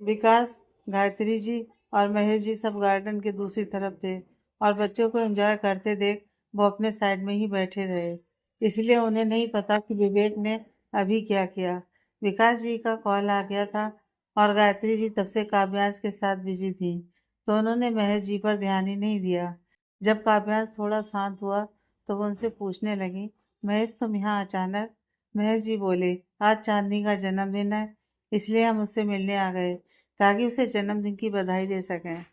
विकास, गायत्री जी और महेश जी सब गार्डन के दूसरी तरफ थे और बच्चों को एंजॉय करते देख वो अपने साइड में ही बैठे रहे। इसलिए उन्हें नहीं पता कि विवेक ने अभी क्या किया। विकास जी का कॉल आ गया था और गायत्री जी तब से काव्यांश के साथ बिजी थी, तो उन्होंने महेश जी पर ध्यान ही नहीं दिया। जब काव्यांश थोड़ा शांत हुआ तो वो उनसे पूछने लगी, महेश तुम यहाँ अचानक? महेश जी बोले, आज चांदनी का जन्मदिन है, इसलिए हम उससे मिलने आ गए ताकि उसे जन्मदिन की बधाई दे सकें।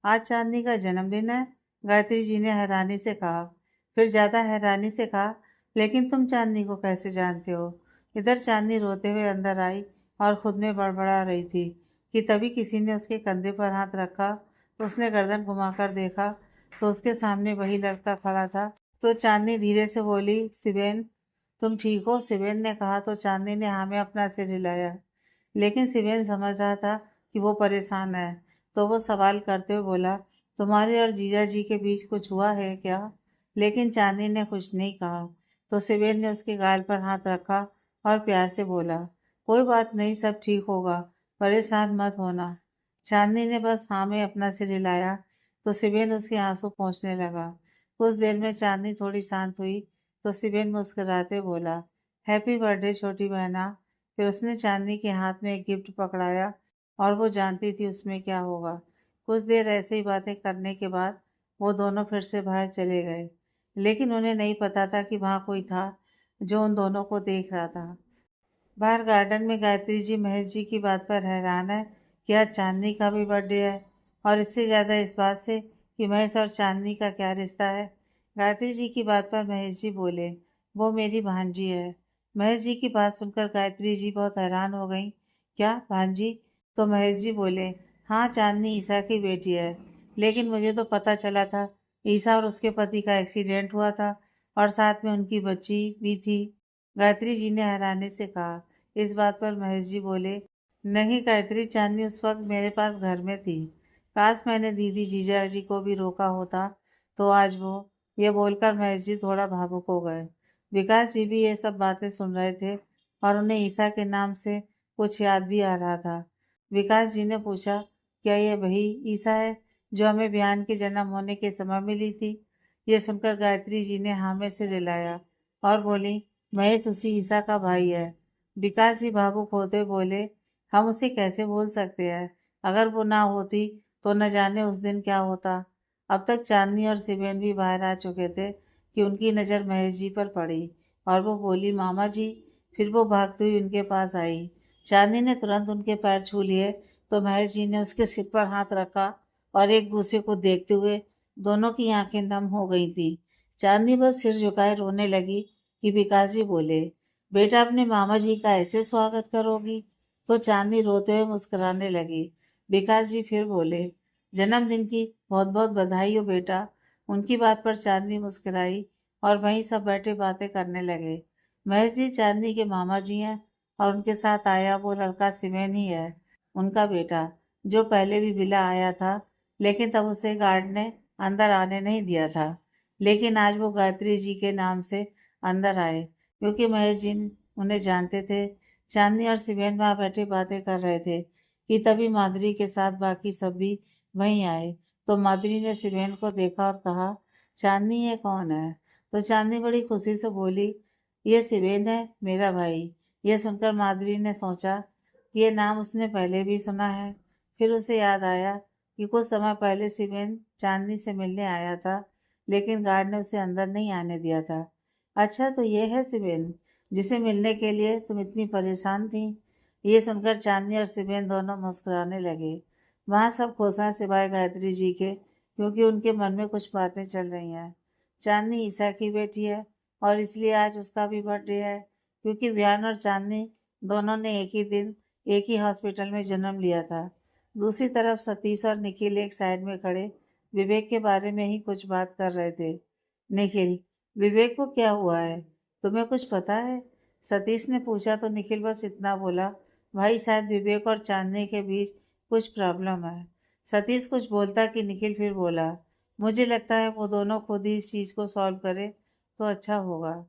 आज चांदनी का जन्मदिन है? गायत्री जी ने हैरानी से कहा। फिर ज्यादा हैरानी से कहा, लेकिन तुम चांदनी को कैसे जानते हो? इधर चांदनी रोते हुए अंदर आई और खुद में बड़बड़ा रही थी कि तभी किसी ने उसके कंधे पर हाथ रखा। उसने गर्दन घुमाकर देखा तो उसके सामने वही लड़का खड़ा था। तो चांदनी धीरे से बोली, सिबेन तुम ठीक हो? सिबेन ने कहा तो चांदनी ने हाँ में अपना सिर हिलाया। लेकिन सिबेन समझ रहा था कि वो परेशान है, तो वो सवाल करते हुए बोला, तुम्हारे और जीजा जी के बीच कुछ हुआ है क्या? लेकिन चांदनी ने कुछ नहीं कहा। तो सिबेन ने उसके गाल पर हाथ रखा और प्यार से बोला, कोई बात नहीं, सब ठीक होगा, परेशान मत होना। चांदनी ने बस हाँ में अपना सिर हिलाया तो सिबेन उसके आंसू पोंछने लगा। कुछ देर में चांदनी थोड़ी शांत हुई तो सिबेन मुस्कुराते बोला, हैप्पी बर्थडे छोटी बहना। फिर उसने चांदनी के हाथ में एक गिफ्ट पकड़ाया और वो जानती थी उसमें क्या होगा। कुछ देर ऐसे ही बातें करने के बाद वो दोनों फिर से बाहर चले गए, लेकिन उन्हें नहीं पता था कि वहाँ कोई था जो उन दोनों को देख रहा था। बाहर गार्डन में गायत्री जी महेश जी की बात पर हैरान है कि आज चांदनी का भी बर्थडे है, और इससे ज़्यादा इस बात से कि महेश और चांदनी का क्या रिश्ता है। गायत्री जी की बात पर महेश जी बोले, वो मेरी भांजी है। महेश जी की बात सुनकर गायत्री जी बहुत हैरान हो गई। क्या भांजी? तो महेश जी बोले, हाँ, चांदनी ईसा की बेटी है, लेकिन मुझे तो पता चला था ईसा और उसके पति का एक्सीडेंट हुआ था और साथ में उनकी बच्ची भी थी। गायत्री जी ने हैरानी से कहा। इस बात पर महेश जी बोले, नहीं गायत्री, चांदनी उस वक्त मेरे पास घर में थी। काश मैंने दीदी जीजा जी को भी रोका होता तो आज वो। ये बोलकर महेश जी थोड़ा भावुक हो गए। विकास जी भी ये सब बातें सुन रहे थे और उन्हें ईसा के नाम से कुछ याद भी आ रहा था। विकास जी ने पूछा, क्या ये वही ईसा है जो हमें बयान के जन्म होने के समय मिली थी? ये सुनकर गायत्री जी ने हाँ में सिर हिलाया और बोली, महेश उसी ईसा का भाई है। विकास जी भावुक होते बोले, हम उसे कैसे भूल सकते हैं? अगर वो ना होती तो न जाने उस दिन क्या होता। अब तक चांदनी और सिबेन भी बाहर आ चुके थे कि उनकी नज़र महेश जी पर पड़ी और वो बोली, मामा जी। फिर वो भागती हुई उनके पास आई। चांदनी ने तुरंत उनके पैर छू लिए तो महेश जी ने उसके सिर पर हाथ रखा और एक दूसरे को देखते हुए दोनों की आंखें नम हो गई थी। चांदनी बस सिर झुकाए रोने लगी कि विकास जी बोले, बेटा अपने मामा जी का ऐसे स्वागत करोगी? तो चांदनी रोते हुए मुस्कुराने लगी। विकास जी फिर बोले, जन्मदिन की बहुत बहुत बधाई हो बेटा। उनकी बात पर चांदनी मुस्कुराई और वहीं सब बैठे बातें करने लगे। महेश जी चांदनी के मामा जी हैं और उनके साथ आया वो लड़का सिमेन ही है, उनका बेटा, जो पहले भी विला आया था, लेकिन तब उसे गार्ड ने अंदर आने नहीं दिया था। लेकिन आज वो गायत्री जी के नाम से अंदर आए क्योंकि महेश जी उन्हें जानते थे। चांदनी और सिबेन वहां बैठे बातें कर रहे थे कि तभी माधुरी के साथ बाकी सब भी वहीं आए। तो माधुरी ने सिबेन को देखा और कहा, चांदनी ये कौन है? तो चांदनी बड़ी खुशी से बोली, ये सिबेन है, मेरा भाई। ये सुनकर माधुरी ने सोचा कि ये नाम उसने पहले भी सुना है। फिर उसे याद आया कि कुछ समय पहले सिबेन चांदनी से मिलने आया था, लेकिन गार्ड ने उसे अंदर नहीं आने दिया था। अच्छा, तो ये है सिबेन जिसे मिलने के लिए तुम इतनी परेशान थी? ये सुनकर चांदनी और सिबेन दोनों मुस्कुराने लगे। वहां सब खुश हैं सिवाय गायत्री जी के, क्योंकि उनके मन में कुछ बातें चल रही हैं। चांदनी ईसा की बेटी है और इसलिए आज उसका भी बर्थडे है, क्योंकि विहान और चांदनी दोनों ने एक ही दिन एक ही हॉस्पिटल में जन्म लिया था। दूसरी तरफ सतीश और निखिल एक साइड में खड़े विवेक के बारे में ही कुछ बात कर रहे थे। निखिल, विवेक को क्या हुआ है? तुम्हें कुछ पता है? सतीश ने पूछा तो निखिल बस इतना बोला, भाई शायद विवेक और चांदनी के बीच कुछ प्रॉब्लम है। सतीश कुछ बोलता कि निखिल फिर बोला, मुझे लगता है वो दोनों खुद ही इस चीज़ को सॉल्व करे तो अच्छा होगा।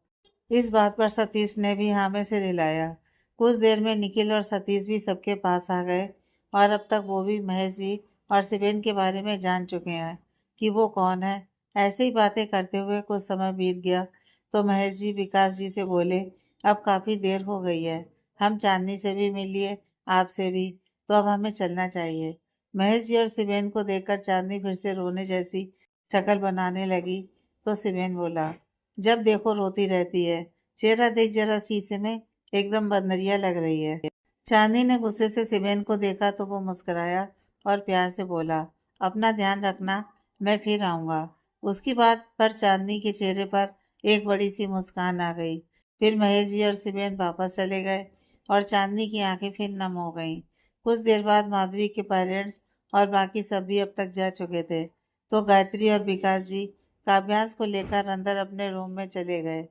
इस बात पर सतीश ने भी हाँ में सिर हिलाया। कुछ देर में निखिल और सतीश भी सबके पास आ गए और अब तक वो भी महेश जी और शिवेन के बारे में जान चुके हैं कि वो कौन है। ऐसे ही बातें करते हुए कुछ समय बीत गया तो महेश जी विकास जी से बोले, अब काफ़ी देर हो गई है, हम चांदनी से भी मिल लिए, आपसे भी, तो अब हमें चलना चाहिए। महेश जी और शिवेन को देखकर चांदनी फिर से रोने जैसी शक्ल बनाने लगी तो शिवेन बोला, जब देखो रोती रहती है, चेहरा देख जरा शीशे में, एकदम बंदरिया लग रही है। चांदनी ने गुस्से से शिवेन को देखा तो वो मुस्कुराया और प्यार से बोला, अपना ध्यान रखना, मैं फिर आऊँगा। उसकी बात पर चांदनी के चेहरे पर एक बड़ी सी मुस्कान आ गई। फिर महेश जी और शिवेन वापस चले गए और चांदनी की आंखें फिर नम हो गईं। कुछ देर बाद माधुरी के पेरेंट्स और बाकी सब भी अब तक जा चुके थे तो गायत्री और विकास जी काव्यांश को लेकर अंदर अपने रूम में चले गए।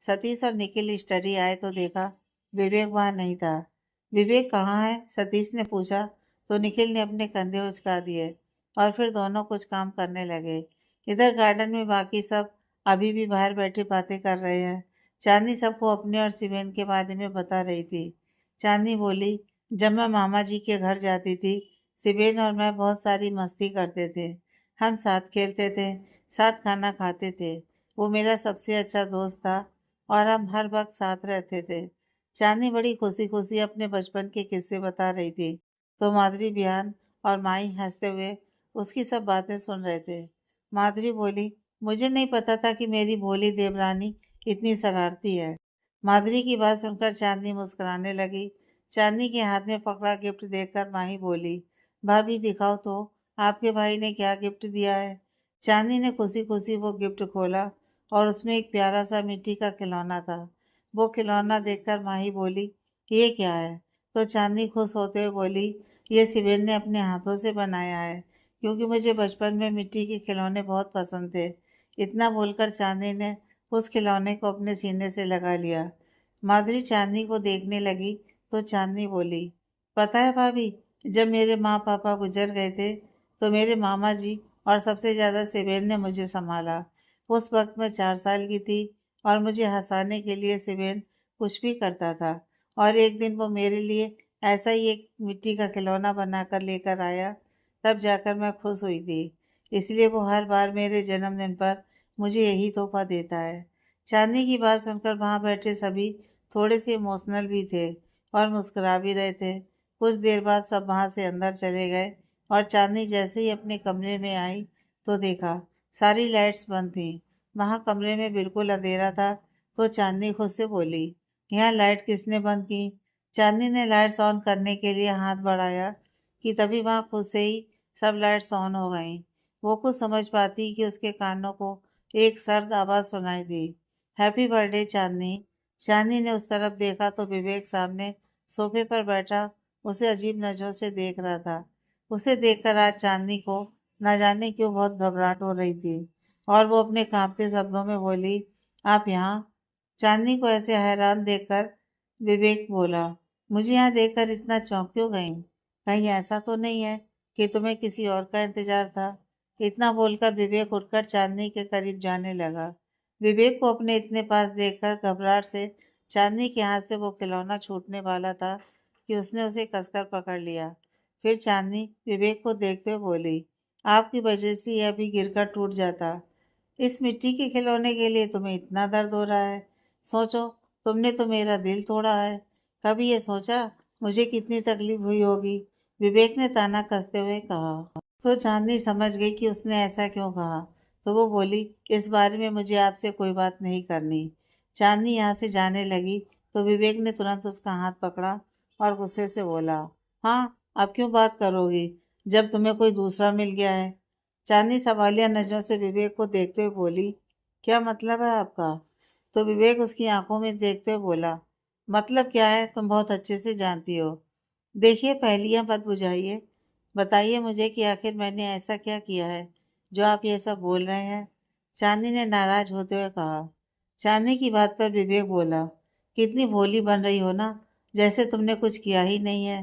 सतीश और निखिल स्टडी आए तो देखा विवेक वहाँ नहीं था। विवेक कहाँ है? सतीश ने पूछा तो निखिल ने अपने कंधे उचका दिए और फिर दोनों कुछ काम करने लगे। इधर गार्डन में बाकी सब अभी भी बाहर बैठे बातें कर रहे हैं। चांदनी सबको अपने और शिवेन के बारे में बता रही थी। चांदनी बोली, जब मैं मामा जी के घर जाती थी, शिवेन और मैं बहुत सारी मस्ती करते थे। हम साथ खेलते थे, साथ खाना खाते थे। वो मेरा सबसे अच्छा दोस्त था और हम हर वक्त साथ रहते थे। चांदनी बड़ी खुशी खुशी अपने बचपन के किस्से बता रही थी तो माधुरी बिहान और माई हंसते हुए उसकी सब बातें सुन रहे थे। माधुरी बोली, मुझे नहीं पता था कि मेरी भोली देवरानी इतनी शरारती है। माधुरी की बात सुनकर चांदनी मुस्कुराने लगी। चांदनी के हाथ में पकड़ा गिफ्ट देखकर माही बोली, भाभी दिखाओ तो, आपके भाई ने क्या गिफ्ट दिया है। चांदनी ने खुशी खुशी वो गिफ्ट खोला और उसमें एक प्यारा सा मिट्टी का खिलौना था। वो खिलौना देखकर माही बोली, ये क्या है? तो चांदनी खुश होते हुए बोली, ये शिवेन ने अपने हाथों से बनाया है क्योंकि मुझे बचपन में मिट्टी के खिलौने बहुत पसंद थे। इतना बोलकर चांदनी ने उस खिलौने को अपने सीने से लगा लिया। माधुरी चांदनी को देखने लगी तो चांदनी बोली, पता है भाभी, जब मेरे माँ पापा गुजर गए थे तो मेरे मामा जी और सबसे ज़्यादा शिवेन ने मुझे संभाला। उस वक्त मैं 4 साल की थी और मुझे हंसाने के लिए शिवेन कुछ भी करता था और एक दिन वो मेरे लिए ऐसा ही एक मिट्टी का खिलौना बनाकर लेकर आया। तब जाकर मैं खुश हुई थी। इसलिए वो हर बार मेरे जन्मदिन पर मुझे यही तोहफा देता है। चांदनी की बात सुनकर वहाँ बैठे सभी थोड़े से इमोशनल भी थे और मुस्कुरा भी रहे थे। कुछ देर बाद सब वहाँ से अंदर चले गए और चांदनी जैसे ही अपने कमरे में आई तो देखा सारी लाइट्स बंद थीं। वहाँ कमरे में बिल्कुल अंधेरा था तो चांदनी खुद से बोली, यहाँ लाइट किसने बंद की? चांदनी ने लाइट्स ऑन करने के लिए हाथ बढ़ाया कि तभी वहाँ खुद से ही सब लाइट्स ऑन हो गईं। वो कुछ समझ पाती कि उसके कानों को एक सर्द आवाज़ सुनाई दी, हैप्पी बर्थडे चांदनी। चांदनी ने उस तरफ देखा तो विवेक सामने सोफे पर बैठा उसे अजीब नजरों से देख रहा था। उसे देखकर आज चांदनी को न जाने क्यों बहुत घबराहट हो रही थी और वो अपने कांपते शब्दों में बोली, आप यहाँ? चांदनी को ऐसे हैरान देखकर विवेक बोला, मुझे यहाँ देखकर इतना चौंक क्यों गई? कहीं ऐसा तो नहीं है कि तुम्हें किसी और का इंतजार था? इतना बोलकर विवेक उठकर चांदनी के करीब जाने लगा। विवेक को अपने इतने पास देखकर घबराहट से चांदनी के हाथ से वो खिलौना छूटने वाला था कि उसने उसे कसकर पकड़ लिया। फिर चांदनी विवेक को देखते हुए बोली, आपकी वजह से यह भी गिरकर टूट जाता। इस मिट्टी के खिलौने के लिए तुम्हें इतना दर्द हो रहा है? सोचो, तुमने तो मेरा दिल तोड़ा है। कभी ये सोचा मुझे कितनी तकलीफ हुई होगी? विवेक ने ताना कसते हुए कहा। तो चांदनी समझ गई कि उसने ऐसा क्यों कहा तो वो बोली, इस बारे में मुझे आपसे कोई बात नहीं करनी। चांदनी यहाँ से जाने लगी तो विवेक ने तुरंत उसका हाथ पकड़ा और गुस्से से बोला, हाँ, अब क्यों बात करोगी जब तुम्हें कोई दूसरा मिल गया है? चांदनी सवालिया नजरों से विवेक को देखते हुए बोली, क्या मतलब है आपका? तो विवेक उसकी आंखों में देखते हुए बोला, मतलब क्या है तुम बहुत अच्छे से जानती हो। देखिए, पहेलियां मत बुझाइए, बताइए मुझे कि आखिर मैंने ऐसा क्या किया है जो आप ये सब बोल रहे हैं? चांदनी ने नाराज होते हुए कहा। चांदनी की बात पर विवेक बोला, कितनी भोली बन रही हो ना, जैसे तुमने कुछ किया ही नहीं है।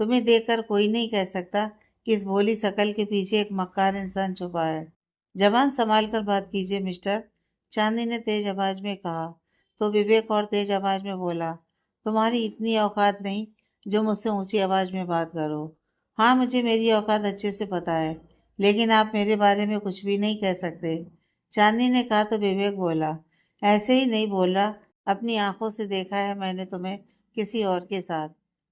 तुम्हें देखकर कोई नहीं कह सकता कि इस भोली शकल के पीछे एक मक्कार इंसान छुपा है। जबान संभाल कर बात कीजिए मिस्टर, चांदनी ने तेज आवाज में कहा। तो विवेक और तेज आवाज में बोला, तुम्हारी इतनी औकात नहीं जो मुझसे ऊंची आवाज में बात करो। हाँ, मुझे मेरी औकात अच्छे से पता है, लेकिन आप मेरे बारे में कुछ भी नहीं कह सकते। चांदनी ने कहा तो विवेक बोला, ऐसे ही नहीं बोल रहा, अपनी आंखों से देखा है मैंने तुम्हें किसी और के साथ।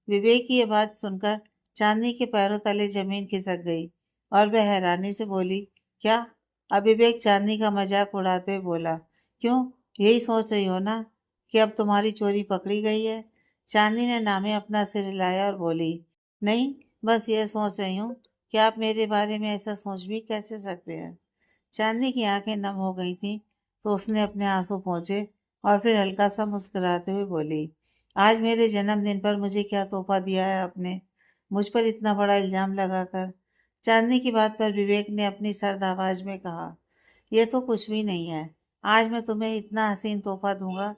विवेक की ये बात सुनकर चांदनी के पैरों तले जमीन खिसक गई और वह हैरानी से बोली, क्या? अब विवेक चांदनी का मजाक उड़ाते हुए बोला, क्यों? यही सोच रही हो ना कि अब तुम्हारी चोरी पकड़ी गई है? चांदनी ने नामे अपना सिर हिलाया और बोली, नहीं, बस ये सोच रही हूँ कि आप मेरे बारे में ऐसा सोच भी कैसे सकते हैं। चांदनी की आंखें नम हो गई थीं, तो उसने अपने आंसू पोंछे और फिर हल्का सा मुस्कुराते हुए बोली, आज मेरे जन्मदिन पर मुझे क्या तोहफा दिया है आपने, मुझ पर इतना बड़ा इल्जाम लगाकर। चांदनी की बात पर विवेक ने अपनी सर्द आवाज में कहा, यह तो कुछ भी नहीं है। आज मैं तुम्हें इतना हसीन तोहफा दूंगा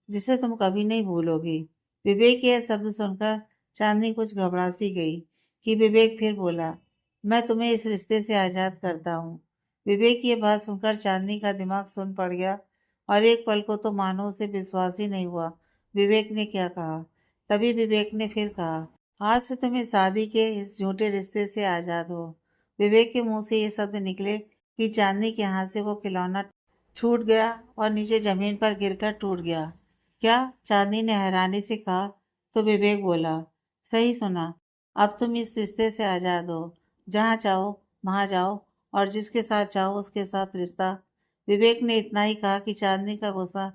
जिसे तुम कभी नहीं भूलोगी। विवेक के यह शब्द सुनकर चांदनी कुछ घबरा सी गई कि विवेक फिर बोला, मैं तुम्हें इस रिश्ते से आजाद करता हूँ। विवेक की यह बात सुनकर चांदनी का दिमाग सुन पड़ गया और एक पल को तो मानो उसे विश्वास ही नहीं हुआ विवेक ने क्या कहा। तभी विवेक ने फिर कहा, आज से तुम इस शादी के इस झूठे रिश्ते से आजाद हो। विवेक के मुंह से ये शब्द निकले कि चांदनी के हाथ से वो खिलौना छूट गया और नीचे जमीन पर गिरकर टूट गया। क्या? चांदनी ने हैरानी से कहा तो विवेक बोला, सही सुना, अब तुम इस रिश्ते से आजाद हो। जहाँ चाहो वहां जाओ और जिसके साथ चाहो उसके साथ रिश्ता। विवेक ने इतना ही कहा कि चांदनी का गुस्सा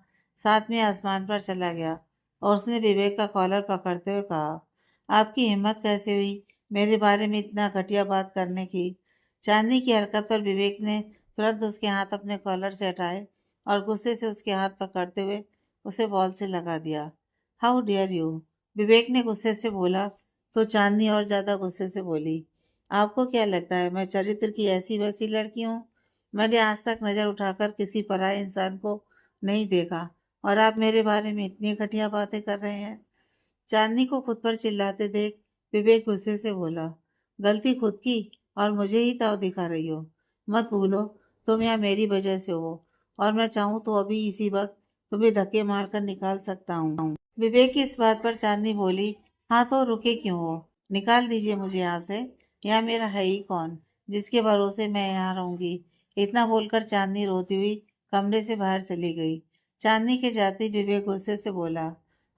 सातवें आसमान पर चला गया और उसने विवेक का कॉलर पकड़ते हुए कहा, आपकी हिम्मत कैसे हुई मेरे बारे में इतना घटिया बात करने की? चांदनी की हरकत पर विवेक ने तुरंत उसके हाथ अपने कॉलर से हटाए और गुस्से से उसके हाथ पकड़ते हुए उसे बॉल से लगा दिया। How dare you? विवेक ने गुस्से से बोला तो चांदनी और ज्यादा गुस्से से बोली, आपको क्या लगता है मैं चरित्र की ऐसी वैसी लड़की हूँ? मैंने आज तक नजर उठाकर किसी पराये इंसान को नहीं देखा और आप मेरे बारे में इतनी घटिया बातें कर रहे हैं। चांदनी को खुद पर चिल्लाते देख विवेक गुस्से से बोला, गलती खुद की और मुझे ही ताव दिखा रही हो। मत भूलो तुम यहाँ मेरी वजह से हो और मैं चाहूँ तो अभी इसी वक्त तुम्हें धक्के मारकर निकाल सकता हूँ। विवेक की इस बात पर चांदनी बोली, हाँ तो रुके क्यों हो, निकाल दीजिए मुझे यहाँ से। यहाँ मेरा है ही कौन जिसके भरोसे मैं यहाँ रहूंगी। इतना बोलकर चांदनी रोती हुई कमरे से बाहर चली गई। चांदनी के जाते ही विवेक गुस्से से बोला,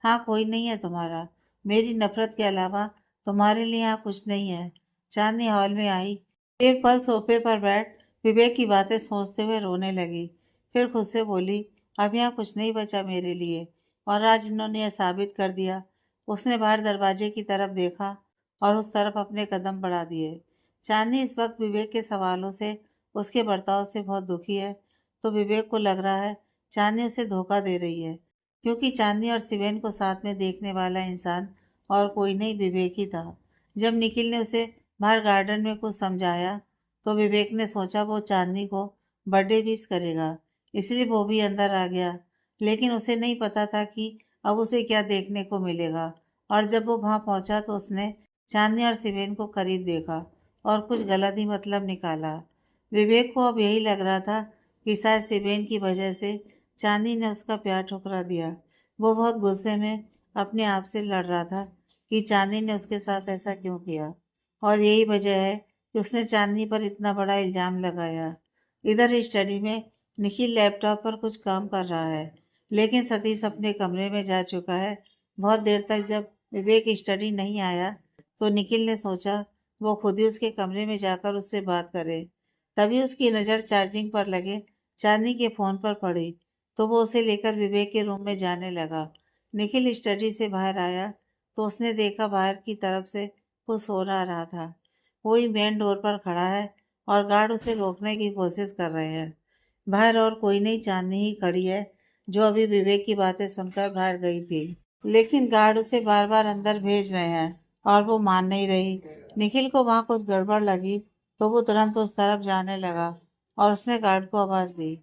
हाँ कोई नहीं है तुम्हारा, मेरी नफरत के अलावा तुम्हारे लिए यहाँ कुछ नहीं है। चांदनी हॉल में आई, एक पल सोफे पर बैठ विवेक की बातें सोचते हुए रोने लगी। फिर खुद से बोली, अब यहाँ कुछ नहीं बचा मेरे लिए और आज इन्होंने यह साबित कर दिया। उसने बाहर दरवाजे की तरफ देखा और उस तरफ अपने कदम बढ़ा दिए। चांदनी इस वक्त विवेक के सवालों से, उसके बर्ताव से बहुत दुखी है। तो विवेक को लग रहा है चांदनी उसे धोखा दे रही है, क्योंकि चांदनी और शिवेन को साथ में देखने वाला इंसान और कोई नहीं विवेक ही था। जब निखिल ने उसे बाहर गार्डन में कुछ समझाया तो विवेक ने सोचा वो चांदनी को बर्थडे विश करेगा, इसलिए वो भी अंदर आ गया। लेकिन उसे नहीं पता था कि अब उसे क्या देखने को मिलेगा। और जब वो वहां पहुंचा तो उसने चांदनी और शिवेन को करीब देखा और कुछ गलत ही मतलब निकाला। विवेक को अब यही लग रहा था कि शायद शिवेन की वजह से चांदनी ने उसका प्यार ठुकरा दिया। वो बहुत गुस्से में अपने आप से लड़ रहा था कि चांदनी ने उसके साथ ऐसा क्यों किया और यही वजह है कि उसने चांदनी पर इतना बड़ा इल्जाम लगाया। इधर स्टडी में निखिल लैपटॉप पर कुछ काम कर रहा है, लेकिन सतीश अपने कमरे में जा चुका है। बहुत देर तक जब विवेक स्टडी नहीं आया तो निखिल ने सोचा वो खुद ही उसके कमरे में जाकर उससे बात करे। तभी उसकी नज़र चार्जिंग पर लगे चांदनी के फोन पर पड़ी तो वो उसे लेकर विवेक के रूम में जाने लगा। निखिल स्टडी से बाहर आया तो उसने देखा बाहर की तरफ से कुछ सो रहा था। कोई मेन डोर पर खड़ा है और गार्ड उसे रोकने की कोशिश कर रहे हैं। बाहर और कोई नहीं, चांदनी ही खड़ी है जो अभी विवेक की बातें सुनकर बाहर गई थी। लेकिन गार्ड उसे बार बार अंदर भेज रहे हैं और वो मान नहीं रही। निखिल को वहां कुछ गड़बड़ लगी तो वो तुरंत उस तरफ जाने लगा और उसने गार्ड को आवाज दी।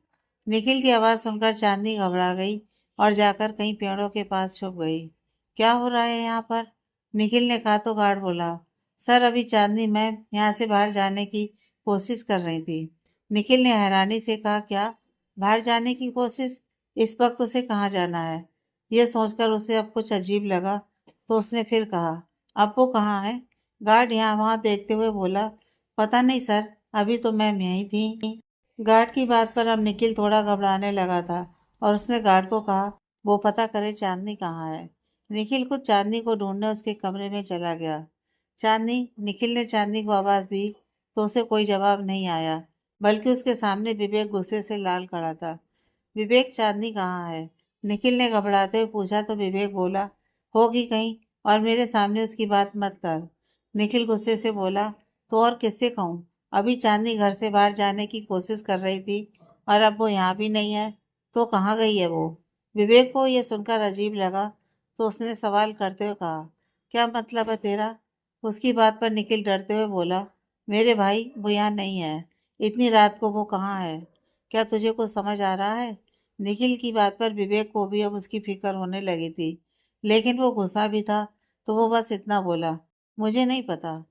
निखिल की आवाज सुनकर चांदनी घबरा गई और जाकर कहीं पेड़ों के पास छुप गई। क्या हो रहा है यहाँ पर? निखिल ने कहा तो गार्ड बोला, सर अभी चांदनी मैम यहाँ से बाहर जाने की कोशिश कर रही थी। निखिल ने हैरानी से कहा, क्या बाहर जाने की कोशिश? इस वक्त उसे कहाँ जाना है? यह सोचकर उसे अब कुछ अजीब लगा तो उसने फिर कहा, अब वो कहाँ है? गार्ड यहाँ वहाँ देखते हुए बोला, पता नहीं सर, अभी तो मैं यहीं थी। गार्ड की बात पर अब निखिल थोड़ा घबराने लगा था और उसने गार्ड को कहा, वो पता करे चांदनी कहाँ है। निखिल खुद चांदनी को ढूंढने उसके कमरे में चला गया। चांदनी, निखिल ने चांदनी को आवाज दी तो उसे कोई जवाब नहीं आया, बल्कि उसके सामने विवेक गुस्से से लाल खड़ा था। विवेक, चांदनी कहाँ है? निखिल ने घबराते हुए पूछा तो विवेक बोला, होगी कहीं, और मेरे सामने उसकी बात मत कर। निखिल गुस्से से बोला, तो और किससे कहूँ? अभी चांदनी घर से बाहर जाने की कोशिश कर रही थी और अब वो यहाँ भी नहीं है, तो कहाँ गई है वो? विवेक को यह सुनकर अजीब लगा तो उसने सवाल करते हुए कहा, क्या मतलब है तेरा? उसकी बात पर निखिल डरते हुए बोला, मेरे भाई, वो यहाँ नहीं है। इतनी रात को वो कहाँ है? क्या तुझे कुछ समझ आ रहा है? निखिल की बात पर विवेक को भी अब उसकी फिक्र होने लगी थी, लेकिन वो गुस्सा भी था, तो वो बस इतना बोला, मुझे नहीं पता।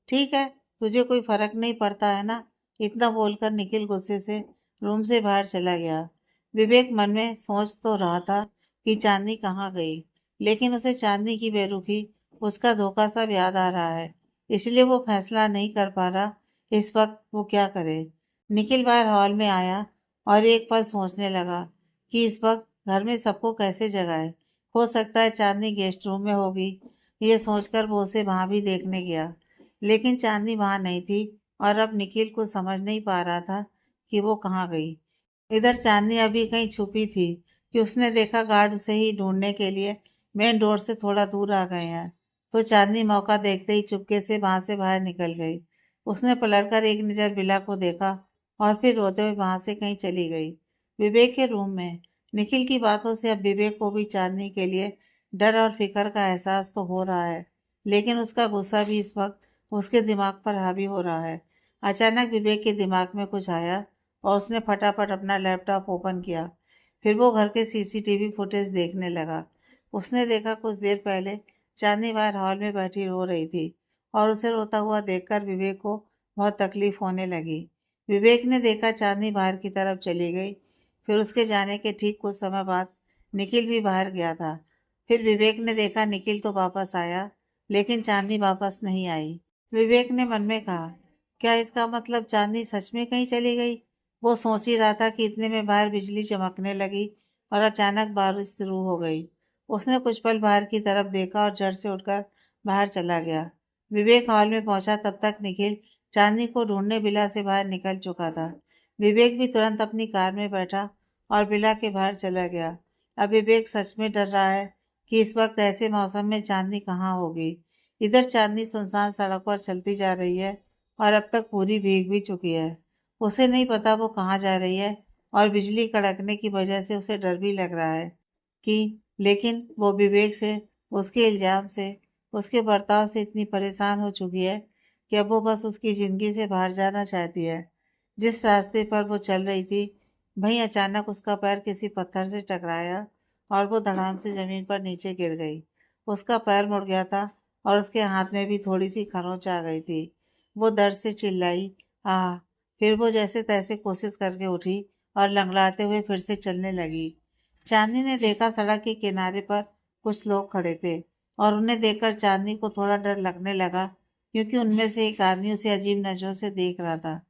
ठीक है, तुझे कोई फर्क नहीं पड़ता है ना? इतना बोलकर निखिल गुस्से से रूम से बाहर चला गया। विवेक मन में सोच तो रहा था कि चांदनी कहाँ गई, लेकिन उसे चांदनी की बेरुखी, उसका धोखा सब याद आ रहा है, इसलिए वो फैसला नहीं कर पा रहा इस वक्त वो क्या करे। निखिल बाहर हॉल में आया और एक पल सोचने लगा कि इस वक्त घर में सबको कैसे जगाए। हो सकता है चांदनी गेस्ट रूम में होगी। ये सोचकर वो उसे वहां भी देखने गया, लेकिन चांदनी वहां नहीं थी और अब निखिल को समझ नहीं पा रहा था कि वो कहाँ गई। इधर चांदनी अभी कहीं छुपी थी कि उसने देखा गार्ड उसे ही ढूंढने के लिए मेन डोर से थोड़ा दूर आ गए हैं, तो चांदनी मौका देखते ही चुपके से वहां से बाहर निकल गई। उसने पलटकर एक नजर बिला को देखा और फिर रोते हुए वहां से कहीं चली गई। विवेक के रूम में निखिल की बातों से अब विवेक को भी चांदनी के लिए डर और फिक्र का एहसास तो हो रहा है, लेकिन उसका गुस्सा भी इस वक्त उसके दिमाग पर हावी हो रहा है। अचानक विवेक के दिमाग में कुछ आया और उसने फटाफट अपना लैपटॉप ओपन किया। फिर वो घर के सीसीटीवी फुटेज देखने लगा। उसने देखा कुछ देर पहले चांदनी बाहर हॉल में बैठी रो रही थी और उसे रोता हुआ देखकर विवेक को बहुत तकलीफ होने लगी। विवेक ने देखा चांदनी बाहर की तरफ चली गई। फिर उसके जाने के ठीक कुछ समय बाद निखिल भी बाहर गया था। फिर विवेक ने देखा निखिल तो वापस आया, लेकिन चांदनी वापस नहीं आई। विवेक ने मन में कहा, क्या इसका मतलब चांदनी सच में कहीं चली गई? वो सोच ही रहा था कि इतने में बाहर बिजली चमकने लगी और अचानक बारिश शुरू हो गई। उसने कुछ पल बाहर की तरफ देखा और झट से उठकर बाहर चला गया। विवेक हॉल में पहुंचा तब तक निखिल चांदनी को ढूंढने बिला से बाहर निकल चुका था। विवेक भी तुरंत अपनी कार में बैठा और बिला के बाहर चला गया। अब विवेक सच में डर रहा है कि इस वक्त ऐसे मौसम में चांदनी कहाँ होगी। इधर चांदनी सुनसान सड़क पर चलती जा रही है और अब तक पूरी भीग भी चुकी है। उसे नहीं पता वो कहाँ जा रही है और बिजली कड़कने की वजह से उसे डर भी लग रहा है कि, लेकिन वो विवेक से, उसके इल्जाम से, उसके बर्ताव से इतनी परेशान हो चुकी है कि अब वो बस उसकी जिंदगी से बाहर जाना चाहती है। जिस रास्ते पर वो चल रही थी, वहीं अचानक उसका पैर किसी पत्थर से टकराया और वो धड़ाम से जमीन पर नीचे गिर गई। उसका पैर मुड़ गया था और उसके हाथ में भी थोड़ी सी खरोंच आ गई थी। वो दर्द से चिल्लाई, आह। फिर वो जैसे तैसे कोशिश करके उठी और लंगड़ाते हुए फिर से चलने लगी। चांदनी ने देखा सड़क के किनारे पर कुछ लोग खड़े थे और उन्हें देखकर चांदनी को थोड़ा डर लगने लगा, क्योंकि उनमें से एक आदमी उसे अजीब नजरों से देख रहा था।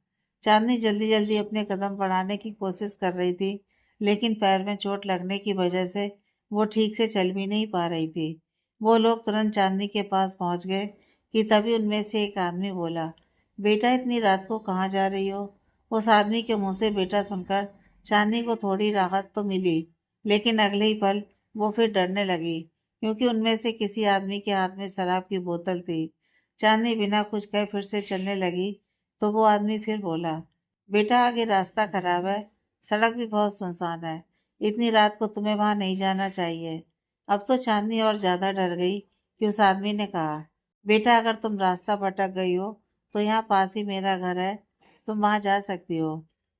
चांदनी जल्दी जल्दी अपने कदम बढ़ाने की कोशिश कर रही थी, लेकिन पैर में चोट लगने की वजह से वो ठीक से चल भी नहीं पा रही थी। वो लोग तुरंत चांदनी के पास पहुंच गए कि तभी उनमें से एक आदमी बोला, बेटा, इतनी रात को कहाँ जा रही हो? उस आदमी के मुंह से बेटा सुनकर चांदनी को थोड़ी राहत तो मिली, लेकिन अगले ही पल वो फिर डरने लगी, क्योंकि उनमें से किसी आदमी के हाथ में शराब की बोतल थी। चांदनी बिना कुछ कहे फिर से चलने लगी, तो वो आदमी फिर बोला, बेटा, आगे रास्ता खराब है, सड़क भी बहुत सुनसान है, इतनी रात को तुम्हें वहां नहीं जाना चाहिए। अब तो चांदनी और ज्यादा डर गई कि उस आदमी ने कहा, बेटा, अगर तुम रास्ता भटक गई हो तो यहाँ पास ही मेरा घर है, तुम वहां जा सकती हो।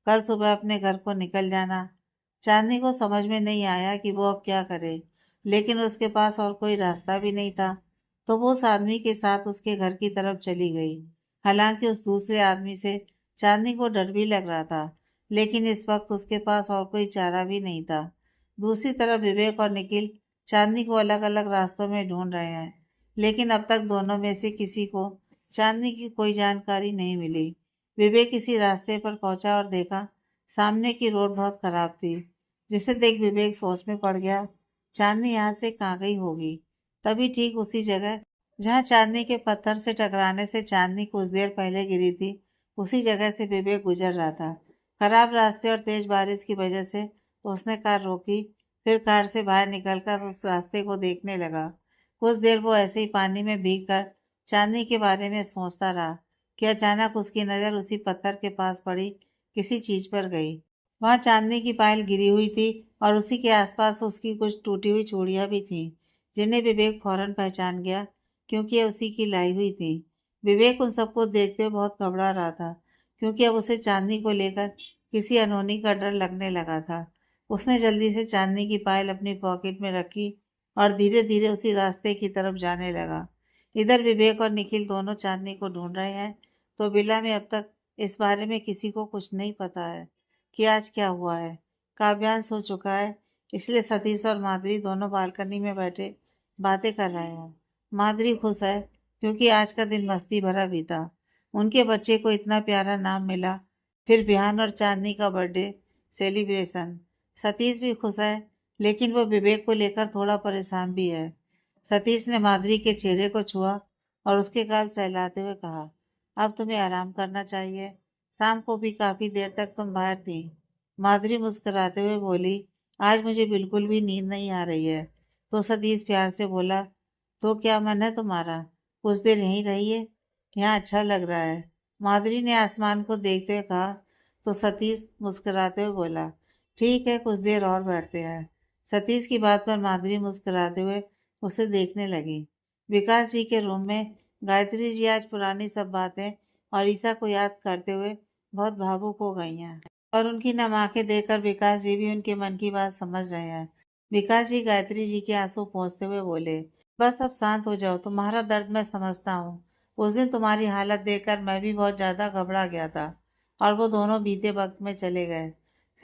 कल सुबह अपने घर को निकल जाना। चांदनी को समझ में नहीं आया कि वो अब क्या करे, लेकिन उसके पास और कोई रास्ता भी नहीं था, तो वो उस आदमी के साथ उसके घर की तरफ चली गई। हालांकि उस दूसरे आदमी से चांदनी को डर भी लग रहा था, लेकिन इस वक्त उसके पास और कोई चारा भी नहीं था। दूसरी तरफ विवेक और निखिल चांदनी को अलग अलग रास्तों में ढूंढ रहे हैं, लेकिन अब तक दोनों में से किसी को चांदनी की कोई जानकारी नहीं मिली। विवेक इसी रास्ते पर पहुंचा और देखा सामने की रोड बहुत खराब थी, जिसे देख विवेक सोच में पड़ गया, चांदनी यहाँ से कहाँ गई होगी। तभी ठीक उसी जगह जहाँ चांदनी के पत्थर से टकराने से चांदनी कुछ देर पहले गिरी थी, उसी जगह से विवेक गुजर रहा था। खराब रास्ते और तेज बारिश की वजह से उसने कार रोकी, फिर कार से बाहर निकलकर उस रास्ते को देखने लगा। कुछ देर वो ऐसे ही पानी में भीग कर चांदनी के बारे में सोचता रहा कि अचानक उसकी नज़र उसी पत्थर के पास पड़ी किसी चीज पर गई। वहां चांदनी की पायल गिरी हुई थी और उसी के आसपास उसकी कुछ टूटी हुई चूड़ियां भी थीं, जिन्हें विवेक फौरन पहचान गया क्योंकि ये उसी की लाई हुई थी। विवेक उन सबको देखते हुए बहुत घबरा रहा था, क्योंकि अब उसे चांदनी को लेकर किसी अनहोनी का डर लगने लगा था। उसने जल्दी से चांदनी की पायल अपनी पॉकेट में रखी और धीरे धीरे उसी रास्ते की तरफ जाने लगा। इधर विवेक और निखिल दोनों चांदनी को ढूंढ रहे हैं, तो विला में अब तक इस बारे में किसी को कुछ नहीं पता है कि आज क्या हुआ है। काव्यांश हो चुका है, इसलिए सतीश और माधुरी दोनों बालकनी में बैठे बातें कर रहे हैं। माधुरी खुश है क्योंकि आज का दिन मस्ती भरा बीता। उनके बच्चे को इतना प्यारा नाम मिला, फिर बिहान और चांदनी का बर्थडे सेलिब्रेशन। सतीश भी खुश है, लेकिन वो विवेक को लेकर थोड़ा परेशान भी है। सतीश ने माधुरी के चेहरे को छुआ और उसके गाल सहलाते हुए कहा, अब तुम्हें आराम करना चाहिए, शाम को भी काफी देर तक तुम बाहर थी। माधुरी मुस्कुराते हुए बोली, आज मुझे बिल्कुल भी नींद नहीं आ रही है। तो सतीश प्यार से बोला, तो क्या मन है तुम्हारा, कुछ देर यहीं रहिए, यहाँ अच्छा लग रहा है। माधुरी ने आसमान को देखते हुए कहा। तो सतीश मुस्कुराते हुए बोला, ठीक है, कुछ देर और बैठते हैं। सतीश की बात पर माधुरी मुस्कुराते हुए उसे देखने लगी। विकास जी के रूम में गायत्री जी आज पुरानी सब बातें और ईसा को याद करते हुए बहुत भावुक हो गई हैं, और उनकी नम आंखें देखकर विकास जी भी उनके मन की बात समझ रहे हैं। विकास जी गायत्री जी के आंसू पोंछते हुए बोले, बस अब शांत हो जाओ, तुम्हारा दर्द मैं समझता हूँ। उस दिन तुम्हारी हालत देखकर मैं भी बहुत ज्यादा घबरा गया था। और वो दोनों बीते वक्त में चले गए।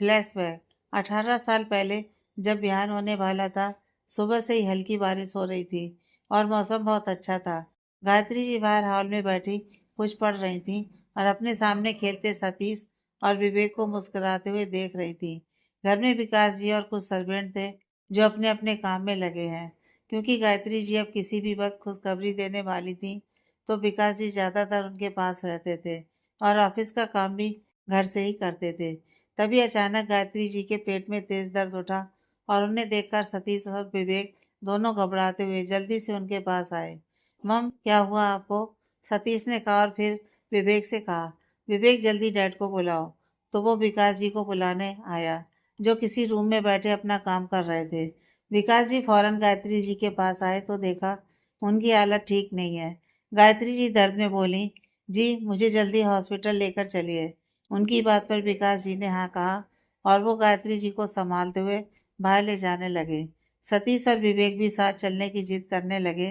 फ्लैशबैक 18 साल पहले, जब बिहान होने वाला था, सुबह से ही हल्की बारिश हो रही थी और मौसम बहुत अच्छा था। गायत्री जी बाहर हॉल में बैठी कुछ पढ़ रही थी और अपने सामने खेलते सतीश और विवेक को मुस्कुराते हुए देख रही थी। घर में विकास जी और कुछ सर्वेंट थे जो अपने अपने काम में लगे हैं। क्योंकि गायत्री जी अब किसी भी वक्त खुशखबरी देने वाली थी, तो विकास जी ज्यादातर उनके पास रहते थे और ऑफिस का काम भी घर से ही करते थे। तभी अचानक गायत्री जी के पेट में तेज दर्द उठा और उन्हें देखकर सतीश और विवेक दोनों घबराते हुए जल्दी से उनके पास आए। मम, क्या हुआ आपको? सतीश ने कहा और फिर विवेक से कहा, विवेक जल्दी डैड को बुलाओ। तो वो विकास जी को बुलाने आया, जो किसी रूम में बैठे अपना काम कर रहे थे। विकास जी फौरन गायत्री जी के पास आए तो देखा उनकी हालत ठीक नहीं है। गायत्री जी दर्द में बोली, जी मुझे जल्दी हॉस्पिटल लेकर चलिए। उनकी बात पर विकास जी ने हाँ कहा और वो गायत्री जी को संभालते हुए बाहर ले जाने लगे। सतीश और विवेक भी साथ चलने की जिद करने लगे,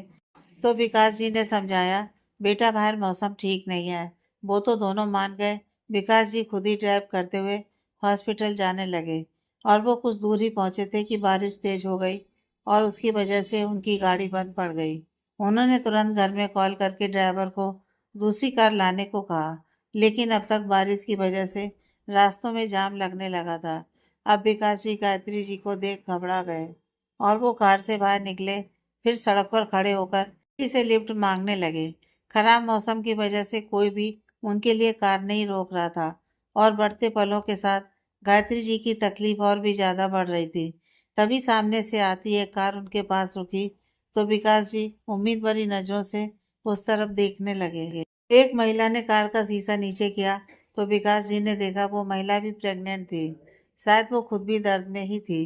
तो विकास जी ने समझाया, बेटा बाहर मौसम ठीक नहीं है। वो तो दोनों मान गए। विकास जी खुद ही ड्राइव करते हुए हॉस्पिटल जाने लगे और वो कुछ दूर ही पहुंचे थे कि बारिश तेज हो गई और उसकी वजह से उनकी गाड़ी बंद पड़ गई। उन्होंने तुरंत घर में कॉल करके ड्राइवर को दूसरी कार लाने को कहा, लेकिन अब तक बारिश की वजह से रास्तों में जाम लगने लगा था। अब विकास जी गायत्री जी को देख घबरा गए और वो कार से बाहर निकले, फिर सड़क पर खड़े होकर किसी से लिफ्ट मांगने लगे। खराब मौसम की वजह से कोई भी उनके लिए कार नहीं रोक रहा था और बढ़ते पलों के साथ गायत्री जी की तकलीफ और भी ज्यादा बढ़ रही थी। तभी सामने से आती एक कार उनके पास रुकी, तो विकास जी उम्मीद भरी नजरों से उस तरफ देखने लगे। एक महिला ने कार का शीशा नीचे किया तो विकास जी ने देखा वो महिला भी प्रेग्नेंट थी। शायद वो खुद भी दर्द में ही थी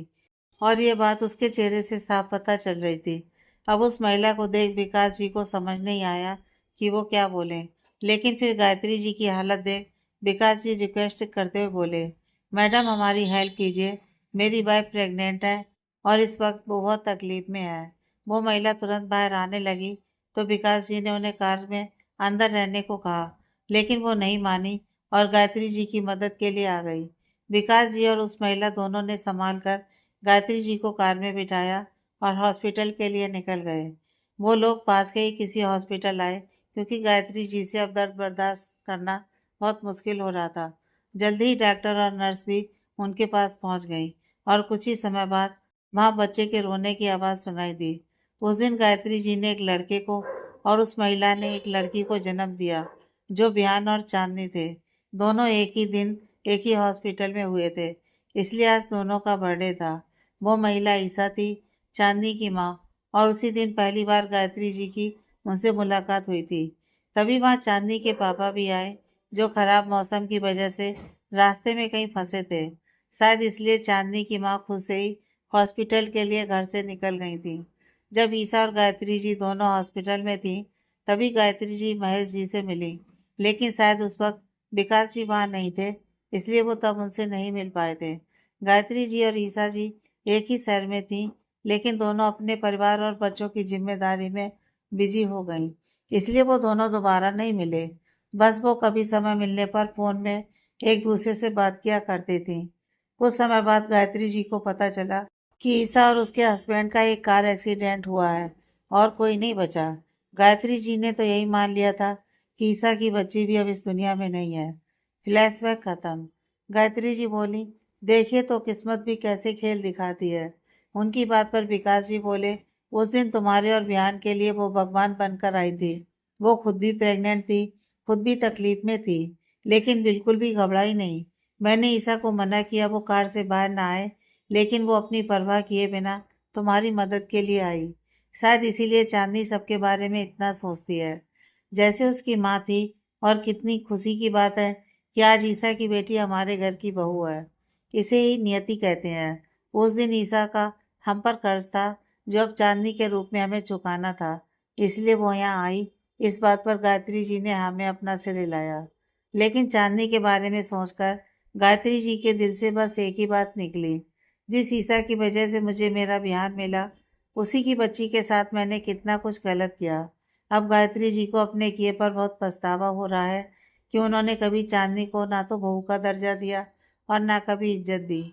और ये बात उसके चेहरे से साफ पता चल रही थी। अब उस महिला को देख विकास जी को समझ नहीं आया कि वो क्या बोले, लेकिन फिर गायत्री जी की हालत देख विकास जी रिक्वेस्ट करते हुए बोले, मैडम हमारी हेल्प कीजिए, मेरी वाइफ प्रेग्नेंट है और इस वक्त वो बहुत तकलीफ में है। वो महिला तुरंत बाहर आने लगी, तो विकास जी ने उन्हें कार में अंदर रहने को कहा, लेकिन वो नहीं मानी और गायत्री जी की मदद के लिए आ गई। विकास जी और उस महिला दोनों ने संभाल कर गायत्री जी को कार में बिठाया और हॉस्पिटल के लिए निकल गए। वो लोग पास के ही किसी हॉस्पिटल आए क्योंकि गायत्री जी से अब दर्द बर्दाश्त करना बहुत मुश्किल हो रहा था। जल्दी ही डॉक्टर और नर्स भी उनके पास पहुंच गई और कुछ ही समय बाद वहां बच्चे के रोने की आवाज़ सुनाई दी। उस दिन गायत्री जी ने एक लड़के को और उस महिला ने एक लड़की को जन्म दिया, जो बिहान और चांदनी थे। दोनों एक ही दिन एक ही हॉस्पिटल में हुए थे, इसलिए आज दोनों का बर्थडे था। वो महिला ईसा थी, चांदनी की माँ, और उसी दिन पहली बार गायत्री जी की उनसे मुलाकात हुई थी। तभी वहाँ चांदनी के पापा भी आए, जो खराब मौसम की वजह से रास्ते में कहीं फंसे थे। शायद इसलिए चांदनी की माँ खुद से ही हॉस्पिटल के लिए घर से निकल गई थी। जब ईसा और गायत्री जी दोनों हॉस्पिटल में थी, तभी गायत्री जी महेश जी से मिली, लेकिन शायद उस वक्त विकास जी वहाँ नहीं थे, इसलिए वो तब उनसे नहीं मिल पाए थे। गायत्री जी और ईसा जी एक ही शहर में थी, लेकिन दोनों अपने परिवार और बच्चों की जिम्मेदारी में बिजी हो गईं, इसलिए वो दोनों दोबारा नहीं मिले। बस वो कभी समय मिलने पर फोन में एक दूसरे से बात किया करती थी। कुछ समय बाद गायत्री जी को पता चला कि ईसा और उसके हस्बैंड का एक कार एक्सीडेंट हुआ है और कोई नहीं बचा। गायत्री जी ने तो यही मान लिया था कि ईसा की बच्ची भी अब इस दुनिया में नहीं है। फ्लैशबैक खत्म। गायत्री जी बोली, देखिए तो किस्मत भी कैसे खेल दिखाती है। उनकी बात पर विकास जी बोले, उस दिन तुम्हारे और बिहान के लिए वो भगवान बनकर आई थी। वो खुद भी प्रेग्नेंट थी, खुद भी तकलीफ में थी, लेकिन बिल्कुल भी घबराई नहीं। मैंने ईसा को मना किया वो कार से बाहर ना आए, लेकिन वो अपनी परवाह किए बिना तुम्हारी मदद के लिए आई। शायद इसीलिए चांदनी सबके बारे में इतना सोचती है, जैसे उसकी माँ थी। और कितनी खुशी की बात है कि आज ईसा की बेटी हमारे घर की बहू है। इसे ही नियति कहते हैं। उस दिन ईसा का हम पर कर्ज था, जो अब चांदनी के रूप में हमें चुकाना था, इसलिए वो यहाँ आई। इस बात पर गायत्री जी ने हमें अपना सिर हिलाया, लेकिन चांदनी के बारे में सोचकर गायत्री जी के दिल से बस एक ही बात निकली, जिस ईसा की वजह से मुझे मेरा बिहान मिला, उसी की बच्ची के साथ मैंने कितना कुछ गलत किया। अब गायत्री जी को अपने किए पर बहुत पछतावा हो रहा है कि उन्होंने कभी चांदनी को ना तो बहू का दर्जा दिया और ना कभी इज्जत दी।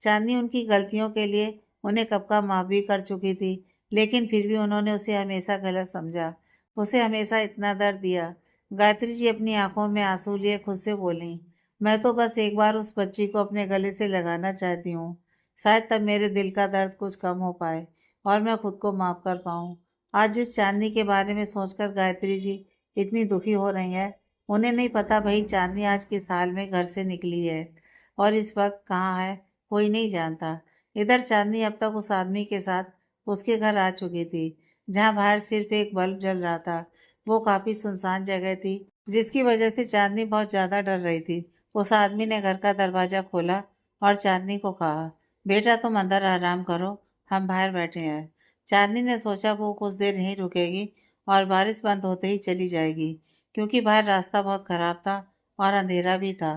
चांदनी उनकी गलतियों के लिए उन्हें कब का माफ भी कर चुकी थी, लेकिन फिर भी उन्होंने उसे हमेशा गलत समझा, उसे हमेशा इतना दर्द दिया। गायत्री जी अपनी आंखों में आंसू लिए खुद से बोली, मैं तो बस एक बार उस बच्ची को अपने गले से लगाना चाहती हूँ। शायद तब मेरे दिल का दर्द कुछ कम हो पाए और मैं खुद को माफ कर पाऊँ। आज जिस चांदनी के बारे में सोचकर गायत्री जी इतनी दुखी हो रही है, उन्हें नहीं पता भाई चांदनी आज किस हाल में घर से निकली है और इस वक्त कहाँ है, कोई नहीं जानता। इधर चांदनी अब तक उस आदमी के साथ उसके घर आ चुकी थी, जहाँ बाहर सिर्फ एक बल्ब जल रहा था। वो काफी सुनसान जगह थी, जिसकी वजह से चांदनी बहुत ज्यादा डर रही थी। उस आदमी ने घर का दरवाजा खोला और चांदनी को कहा, बेटा तुम अंदर आराम करो, हम बाहर बैठे हैं। चांदनी ने सोचा वो कुछ देर नहीं रुकेगी और बारिश बंद होते ही चली जाएगी, क्योंकि बाहर रास्ता बहुत खराब था और अंधेरा भी था।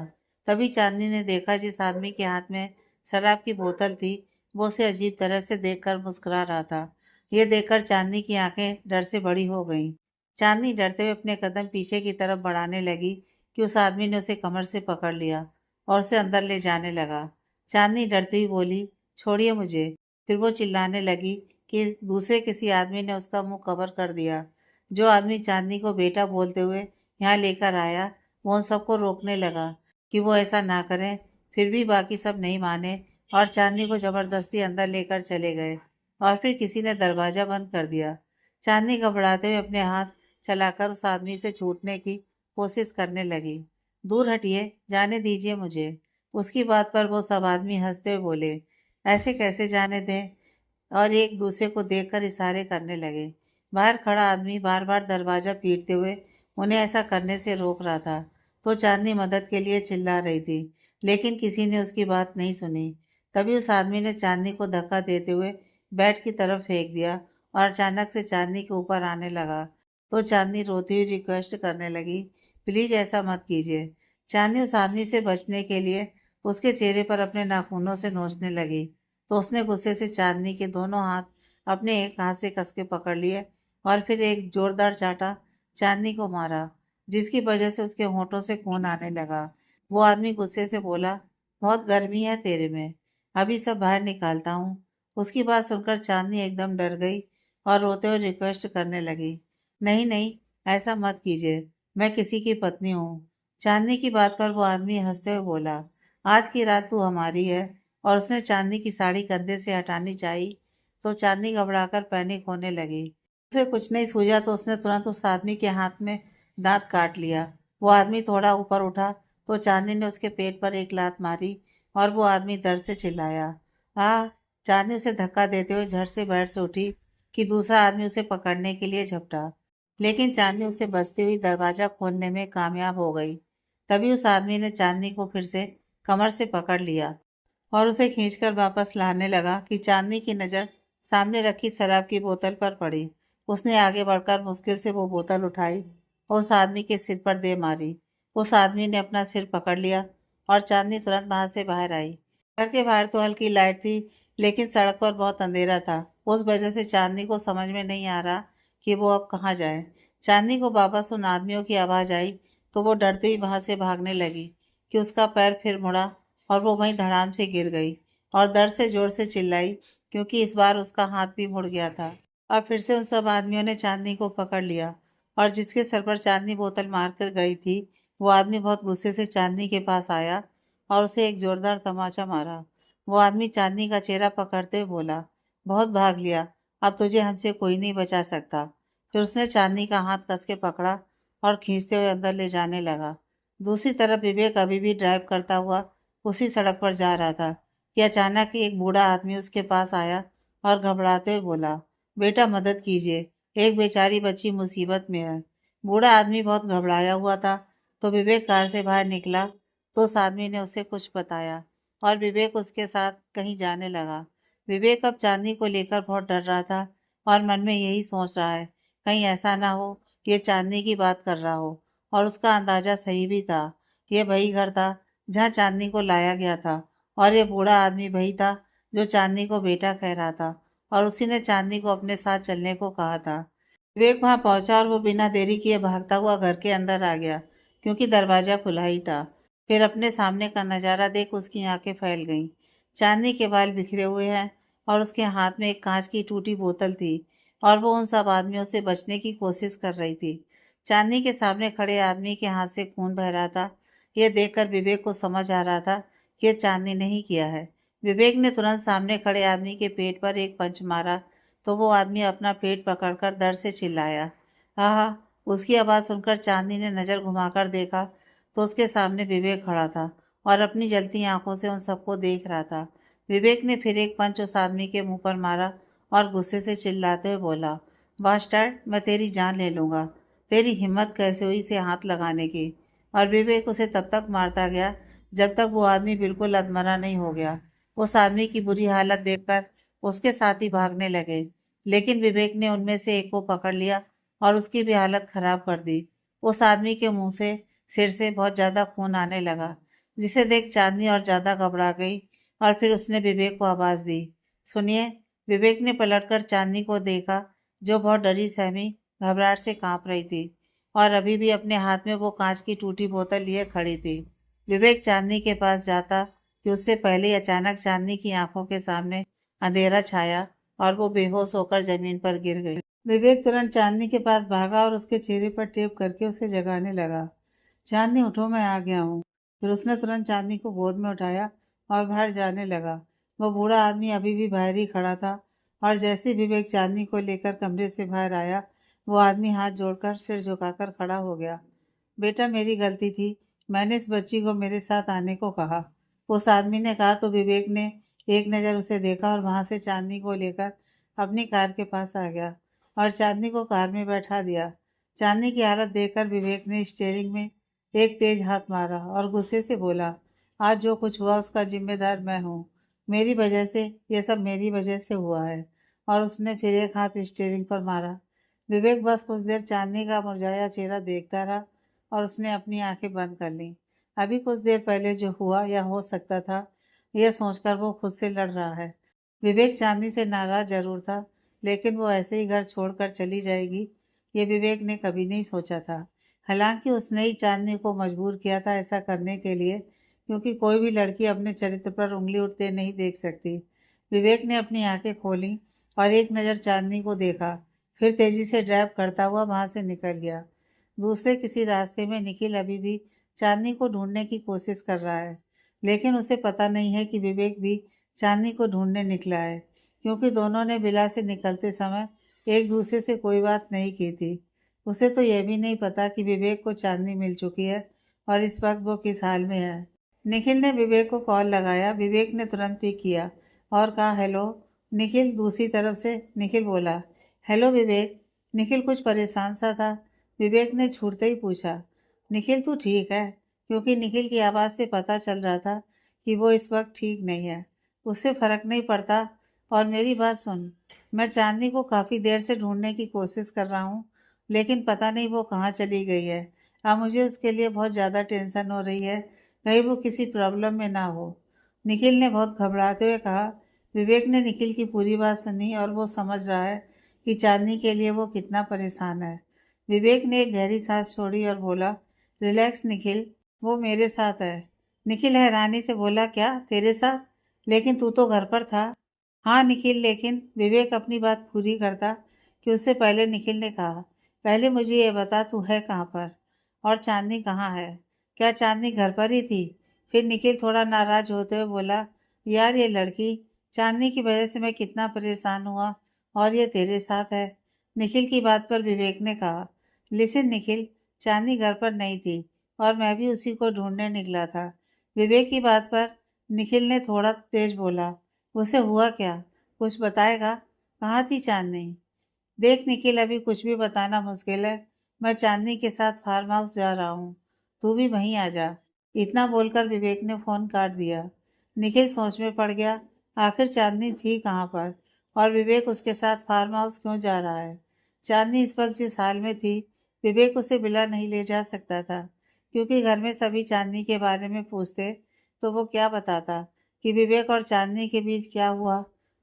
तभी चांदनी ने देखा जिस आदमी के हाथ में शराब की बोतल थी, वो उसे अजीब तरह से देखकर मुस्कुरा रहा था। ये देखकर चांदनी की आंखें डर से बड़ी हो गईं। चांदनी डरते हुए अपने कदम पीछे की तरफ बढ़ाने लगी कि उस आदमी ने उसे कमर से पकड़ लिया और उसे अंदर ले जाने लगा। चांदनी डरती हुई बोली, छोड़िए मुझे। फिर वो चिल्लाने लगी कि दूसरे किसी आदमी ने उसका मुंह कवर कर दिया। जो आदमी चांदनी को बेटा बोलते हुए यहाँ लेकर आया, वो उन सबको रोकने लगा कि वो ऐसा ना करें। फिर भी बाकी सब नहीं माने और चांदनी को जबरदस्ती अंदर लेकर चले गए और फिर किसी ने दरवाजा बंद कर दिया। चांदनी घबराते हुए अपने हाथ चलाकर उस आदमी से छूटने की कोशिश करने लगी। दूर हटिए, जाने दीजिए मुझे। उसकी बात पर वो सब आदमी हंसते हुए बोले, ऐसे कैसे जाने दें, और एक दूसरे को देखकर इशारे करने लगे। बाहर खड़ा आदमी बार बार दरवाजा पीटते हुए उन्हें ऐसा करने से रोक रहा था, तो चांदनी मदद के लिए चिल्ला रही थी, लेकिन किसी ने उसकी बात नहीं सुनी। तभी उस आदमी ने चांदनी को धक्का देते हुए बेड की तरफ फेंक दिया और अचानक से चांदनी के ऊपर आने लगा। तो चांदनी रोती हुई रिक्वेस्ट करने लगी, प्लीज ऐसा मत कीजिए। चांदनी उस आदमी से बचने के लिए उसके चेहरे पर अपने नाखूनों से नोचने लगी, तो उसने गुस्से से चांदनी के दोनों हाथ अपने एक हाथ से कस के पकड़ लिए और फिर एक जोरदार चांटा चांदनी को मारा, जिसकी वजह से उसके होंठों से खून आने लगा। वो आदमी गुस्से से बोला, बहुत गर्मी है तेरे में, अभी सब बाहर निकालता हूँ। उसकी बात सुनकर चांदनी एकदम डर गई और रोते हुए रिक्वेस्ट करने लगी, नहीं नहीं, ऐसा मत कीजिए, मैं किसी की पत्नी हूँ। चांदनी की बात पर वो आदमी हंसते हुए बोला, आज की रात तू हमारी है। और उसने चांदनी की साड़ी कंधे से हटानी चाहिए तो चांदनी घबराकर पैनिक होने लगी। उसे कुछ नहीं सूझा तो उसने तुरंत उस आदमी के हाथ में दांत काट लिया। वो आदमी थोड़ा ऊपर उठा तो चांदनी ने उसके पेट पर एक लात मारी और वो आदमी दर्द से चिल्लाया। आ चांदनी उसे धक्का देते हुए झट से बेड से उठी कि दूसरा आदमी उसे पकड़ने के लिए झपटा, लेकिन चांदनी उसे बचती हुई दरवाजा खोलने में कामयाब हो गई। तभी उस आदमी ने चांदनी को फिर से कमर से पकड़ लिया और उसे खींचकर वापस लाने लगा कि चांदनी की नज़र सामने रखी शराब की बोतल पर पड़ी। उसने आगे बढ़कर मुश्किल से वो बोतल उठाई और उस आदमी के सिर पर दे मारी। उस आदमी ने अपना सिर पकड़ लिया और चांदनी तुरंत वहां से बाहर आई। घर के बाहर तो हल्की लाइट थी, लेकिन सड़क पर बहुत अंधेरा था। उस वजह से चांदनी को समझ में नहीं आ रहा कि वो अब कहाँ जाए। चांदनी को वापस उन आदमियों की आवाज़ आई तो वो डरती हुई वहां से भागने लगी कि उसका पैर फिर मुड़ा और वो वहीं धड़ाम से गिर गई और दर्द से जोर से चिल्लाई, क्योंकि इस बार उसका हाथ भी मुड़ गया था। अब फिर से उन सब आदमियों ने चांदनी को पकड़ लिया और जिसके सर पर चांदनी बोतल मारकर गई थी, वो आदमी बहुत गुस्से से चांदनी के पास आया और उसे एक जोरदार तमाचा मारा। वो आदमी चांदनी का चेहरा पकड़ते हुए बोला, बहुत भाग लिया, अब तुझे हमसे कोई नहीं बचा सकता। फिर उसने चांदनी का हाथ कस के पकड़ा और खींचते हुए अंदर ले जाने लगा। दूसरी तरफ विवेक अभी भी ड्राइव करता हुआ उसी सड़क पर जा रहा था कि अचानक एक बूढ़ा आदमी उसके पास आया और घबराते हुए बोला, बेटा मदद कीजिए, एक बेचारी बच्ची मुसीबत में है। बूढ़ा आदमी बहुत घबराया हुआ था तो विवेक कार से बाहर निकला तो उस आदमी ने उसे कुछ बताया और विवेक उसके साथ कहीं जाने लगा। विवेक अब चांदनी को लेकर बहुत डर रहा था और मन में यही सोच रहा है, कहीं ऐसा ना हो ये चांदनी की बात कर रहा हो। और उसका अंदाजा सही भी था। यह वही घर था जहाँ चांदनी को लाया गया था और ये बूढ़ा आदमी वही था जो चांदनी को बेटा कह रहा था और उसी ने चांदनी को अपने साथ चलने को कहा था। विवेक वहां पहुंचा और वो बिना देरी किए भागता हुआ घर के अंदर आ गया, क्योंकि दरवाजा खुला ही था। फिर अपने सामने का नजारा देख उसकी आंखें फैल गईं। चांदनी के बाल बिखरे हुए हैं और उसके हाथ में एक कांच की टूटी बोतल थी और वो उन सब आदमियों से बचने की कोशिश कर रही थी। चांदनी के सामने खड़े आदमी के हाथ से खून बह रहा था। यह देखकर विवेक को समझ आ रहा था कि यह चांदनी नहीं किया है। विवेक ने तुरंत सामने खड़े आदमी के पेट पर एक पंच मारा तो वो आदमी अपना पेट पकड़कर दर्द से चिल्लाया। आहा! उसकी आवाज़ सुनकर चांदनी ने नज़र घुमाकर देखा तो उसके सामने विवेक खड़ा था और अपनी जलती आंखों से उन सबको देख रहा था। विवेक ने फिर एक पंच उस आदमी के मुंह पर मारा और गुस्से से चिल्लाते हुए बोला, बास्टर्ड, मैं तेरी जान ले लूंगा। तेरी हिम्मत कैसे हुई इसे हाथ लगाने की। और विवेक उसे तब तक मारता गया जब तक वो आदमी बिल्कुल अधमरा नहीं हो गया। उस आदमी की बुरी हालत देखकर उसके साथी भागने लगे, लेकिन विवेक ने उनमें से एक को पकड़ लिया और उसकी भी हालत खराब कर दी। उस आदमी के मुंह से सिर से बहुत ज्यादा खून आने लगा, जिसे देख चांदनी और ज्यादा घबरा गई और फिर उसने विवेक को आवाज दी, सुनिए। विवेक ने पलटकर चांदनी को देखा, जो बहुत डरी सहमी घबराहट से कांप रही थी और अभी भी अपने हाथ में वो कांच की टूटी बोतल लिए खड़ी थी। विवेक चांदनी के पास जाता कि उससे पहले ही अचानक चांदनी की आंखों के सामने अंधेरा छाया और वो बेहोश होकर जमीन पर गिर गई। विवेक तुरंत चांदनी के पास भागा और उसके चेहरे पर टेप करके उसे जगाने लगा। चांदनी, उठो, मैं आ गया हूँ। फिर उसने तुरंत चांदनी को गोद में उठाया और बाहर जाने लगा। वो बूढ़ा आदमी अभी भी बाहर ही खड़ा था और जैसे ही विवेक चांदनी को लेकर कमरे से बाहर आया, वो आदमी हाथ जोड़कर सिर झुकाकर खड़ा हो गया। बेटा, मेरी गलती थी, मैंने इस बच्ची को मेरे साथ आने को कहा। उस आदमी ने कहा तो विवेक ने एक नज़र उसे देखा और वहां से चांदनी को लेकर अपनी कार के पास आ गया और चांदनी को कार में बैठा दिया। चांदनी की हालत देखकर विवेक ने स्टीयरिंग में एक तेज हाथ मारा और गुस्से से बोला, आज जो कुछ हुआ उसका जिम्मेदार मैं हूँ। मेरी वजह से, ये सब मेरी वजह से हुआ है। और उसने फिर एक हाथ स्टीयरिंग पर मारा। विवेक बस कुछ देर चांदनी का मुरझाया चेहरा देखता रहा और उसने अपनी आंखें बंद कर लीं। अभी कुछ देर पहले जो हुआ या हो सकता था, यह सोचकर वो खुद से लड़ रहा है। विवेक चांदनी से नाराज जरूर था, लेकिन वो ऐसे ही घर छोड़कर चली जाएगी, ये विवेक ने कभी नहीं सोचा था। हालांकि उसने ही चांदनी को मजबूर किया था ऐसा करने के लिए, क्योंकि कोई भी लड़की अपने चरित्र पर उंगली उठते नहीं देख सकती। विवेक ने अपनी आंखें खोली और एक नज़र चांदनी को देखा, फिर तेजी से ड्राइव करता हुआ वहां से निकल गया। दूसरे किसी रास्ते में निखिल अभी भी चांदनी को ढूंढने की कोशिश कर रहा है, लेकिन उसे पता नहीं है कि विवेक भी चांदनी को ढूंढने निकला है, क्योंकि दोनों ने विला से निकलते समय एक दूसरे से कोई बात नहीं की थी। उसे तो यह भी नहीं पता कि विवेक को चांदनी मिल चुकी है और इस वक्त वो किस हाल में है। निखिल ने विवेक को कॉल लगाया। विवेक ने तुरंत पिक किया और कहा, हेलो निखिल। दूसरी तरफ से निखिल बोला, हेलो विवेक। निखिल कुछ परेशान सा था। विवेक ने छूटते ही पूछा, निखिल तू ठीक है? क्योंकि निखिल की आवाज़ से पता चल रहा था कि वो इस वक्त ठीक नहीं है। उससे फर्क नहीं पड़ता। और मेरी बात सुन, मैं चांदनी को काफ़ी देर से ढूंढने की कोशिश कर रहा हूँ, लेकिन पता नहीं वो कहाँ चली गई है। अब मुझे उसके लिए बहुत ज़्यादा टेंशन हो रही है, कहीं वो किसी प्रॉब्लम में ना हो। निखिल ने बहुत घबराते हुए कहा। विवेक ने निखिल की पूरी बात सुनी और वो समझ रहा है कि चांदनी के लिए वो कितना परेशान है। विवेक ने एक गहरी सांस छोड़ी और बोला, रिलैक्स निखिल, वो मेरे साथ है। निखिल हैरानी से बोला, क्या तेरे साथ? लेकिन तू तो घर पर था। हाँ निखिल, लेकिन विवेक अपनी बात पूरी करता कि उससे पहले निखिल ने कहा, पहले मुझे ये बता तू है कहाँ पर और चांदनी कहाँ है? क्या चांदनी घर पर ही थी? फिर निखिल थोड़ा नाराज होते हुए बोला, यार ये लड़की चांदनी की वजह से मैं कितना परेशान हुआ और ये तेरे साथ है। निखिल की बात पर विवेक ने कहा, लिसन निखिल, चांदनी घर पर नहीं थी और मैं भी उसी को ढूंढने निकला था। विवेक की बात पर निखिल ने थोड़ा तेज बोला, उसे हुआ क्या? कुछ बताएगा? कहाँ थी चांदनी? देख निखिल, अभी कुछ भी बताना मुश्किल है। मैं चांदनी के साथ फार्म हाउस जा रहा हूँ, तू भी वहीं आ जा। इतना बोलकर विवेक ने फोन काट दिया। निखिल सोच में पड़ गया, आखिर चांदनी थी कहाँ पर और विवेक उसके साथ फार्म हाउस क्यों जा रहा है। चांदनी इस वक्त जिस हाल में थी, विवेक उसे बिला नहीं ले जा सकता था, क्योंकि घर में सभी चांदनी के बारे में पूछते तो वो क्या बताता कि विवेक और चांदनी के बीच क्या हुआ।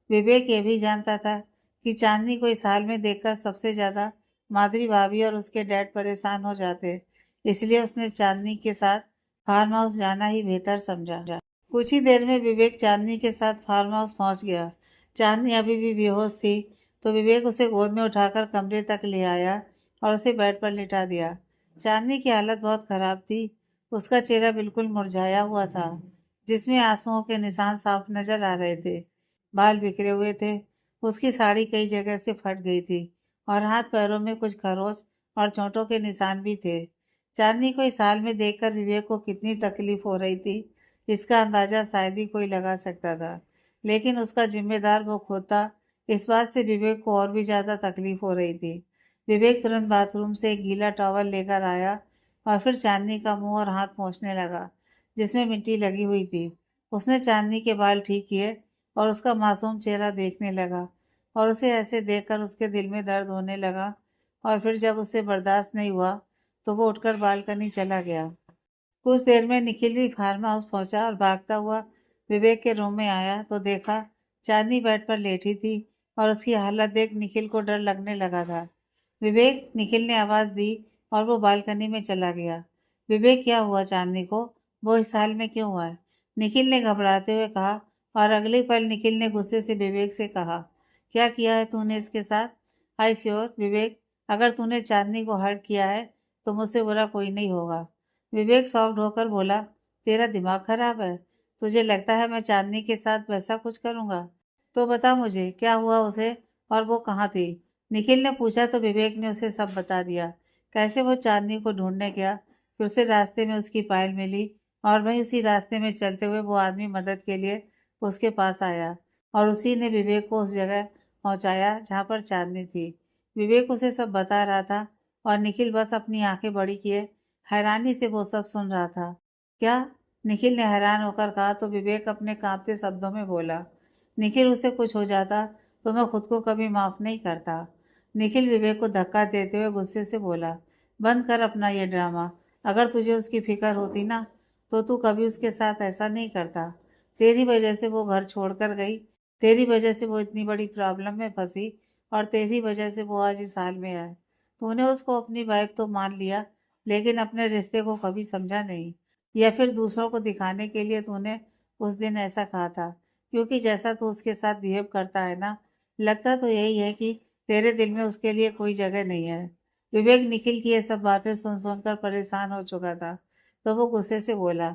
विवेक ये भी जानता था कि चांदनी को इस हाल में देखकर सबसे ज्यादा माधुरी भाभी और उसके डैड परेशान हो जाते, इसलिए उसने चांदनी के साथ फार्म हाउस जाना ही बेहतर समझा। कुछ ही देर में विवेक चांदनी के साथ फार्म हाउस पहुंच गया। चांदनी अभी भी बेहोश थी, तो विवेक उसे गोद में उठाकर कमरे तक ले आया और उसे बेड पर लिटा दिया। चांदनी की हालत बहुत खराब थी। उसका चेहरा बिल्कुल मुरझाया हुआ था, जिसमें आंसुओं के निशान साफ नजर आ रहे थे। बाल बिखरे हुए थे। उसकी साड़ी कई जगह से फट गई थी और हाथ पैरों में कुछ खरोच और चोटों के निशान भी थे। चांदनी को इस हाल में देखकर विवेक को कितनी तकलीफ हो रही थी, इसका अंदाजा शायद ही कोई लगा सकता था। लेकिन उसका जिम्मेदार वो खुद था। इस बात से विवेक को और भी ज्यादा तकलीफ हो रही थी। विवेक तुरंत बाथरूम से एक गीला टॉवल लेकर आया और फिर चांदनी का मुंह और हाथ पोंछने लगा, जिसमें मिट्टी लगी हुई थी। उसने चांदनी के बाल ठीक किए और उसका मासूम चेहरा देखने लगा, और उसे ऐसे देखकर उसके दिल में दर्द होने लगा। और फिर जब उसे बर्दाश्त नहीं हुआ तो वो उठकर बालकनी चला गया। कुछ देर में निखिल भी फार्म हाउस पहुंचा और भागता हुआ विवेक के रूम में आया तो देखा चांदनी बेड पर लेटी थी और उसकी हालत देख निखिल को डर लगने लगा था। विवेक, निखिल ने आवाज दी और वो बालकनी में चला गया। विवेक, क्या हुआ चांदनी को? वो इस हाल में क्यों हुआ है? निखिल ने घबराते हुए कहा। और अगले पल निखिल ने गुस्से से विवेक से कहा, क्या किया है तूने इसके साथ? आई श्योर विवेक, अगर तूने चांदनी को हर्ट किया है तो मुझसे बुरा कोई नहीं होगा। विवेक शॉक्ड होकर बोला, तेरा दिमाग खराब है? तुझे लगता है मैं चांदनी के साथ वैसा कुछ करूंगा? तो बता मुझे क्या हुआ उसे और वो कहाँ थी? निखिल ने पूछा तो विवेक ने उसे सब बता दिया। कैसे वो चांदनी को ढूंढने गया, फिर उसे रास्ते में उसकी फाइल मिली और वहीं उसी रास्ते में चलते हुए वो आदमी मदद के लिए उसके पास आया और उसी ने विवेक को उस जगह पहुंचाया जहाँ पर चांदनी थी। विवेक उसे सब बता रहा था और निखिल बस अपनी आंखें बड़ी किए हैरानी से वो सब सुन रहा था। क्या? निखिल ने हैरान होकर कहा तो विवेक अपने कांपते शब्दों में बोला, निखिल उसे कुछ हो जाता तो मैं खुद को कभी माफ नहीं करता। निखिल विवेक को धक्का देते हुए गुस्से से बोला, बंद कर अपना ये ड्रामा। अगर तुझे उसकी फिक्र होती ना तो तू कभी उसके साथ ऐसा नहीं करता। तेरी वजह से वो घर छोड़कर गई, तेरी वजह से वो इतनी बड़ी प्रॉब्लम में फंसी और तेरी वजह से वो आज इस हाल में है। तूने उसको अपनी वाइफ तो मान लिया, लेकिन अपने रिश्ते को कभी समझा नहीं, या फिर दूसरों को दिखाने के लिए तूने उस दिन ऐसा कहा था। क्योंकि जैसा तू उसके साथ बिहेव करता है ना, लगता तो यही है कि तेरे दिल में उसके लिए कोई जगह नहीं है। विवेक निखिल की ये सब बातें सुन सुनकर परेशान हो चुका था, तो वो गुस्से से बोला,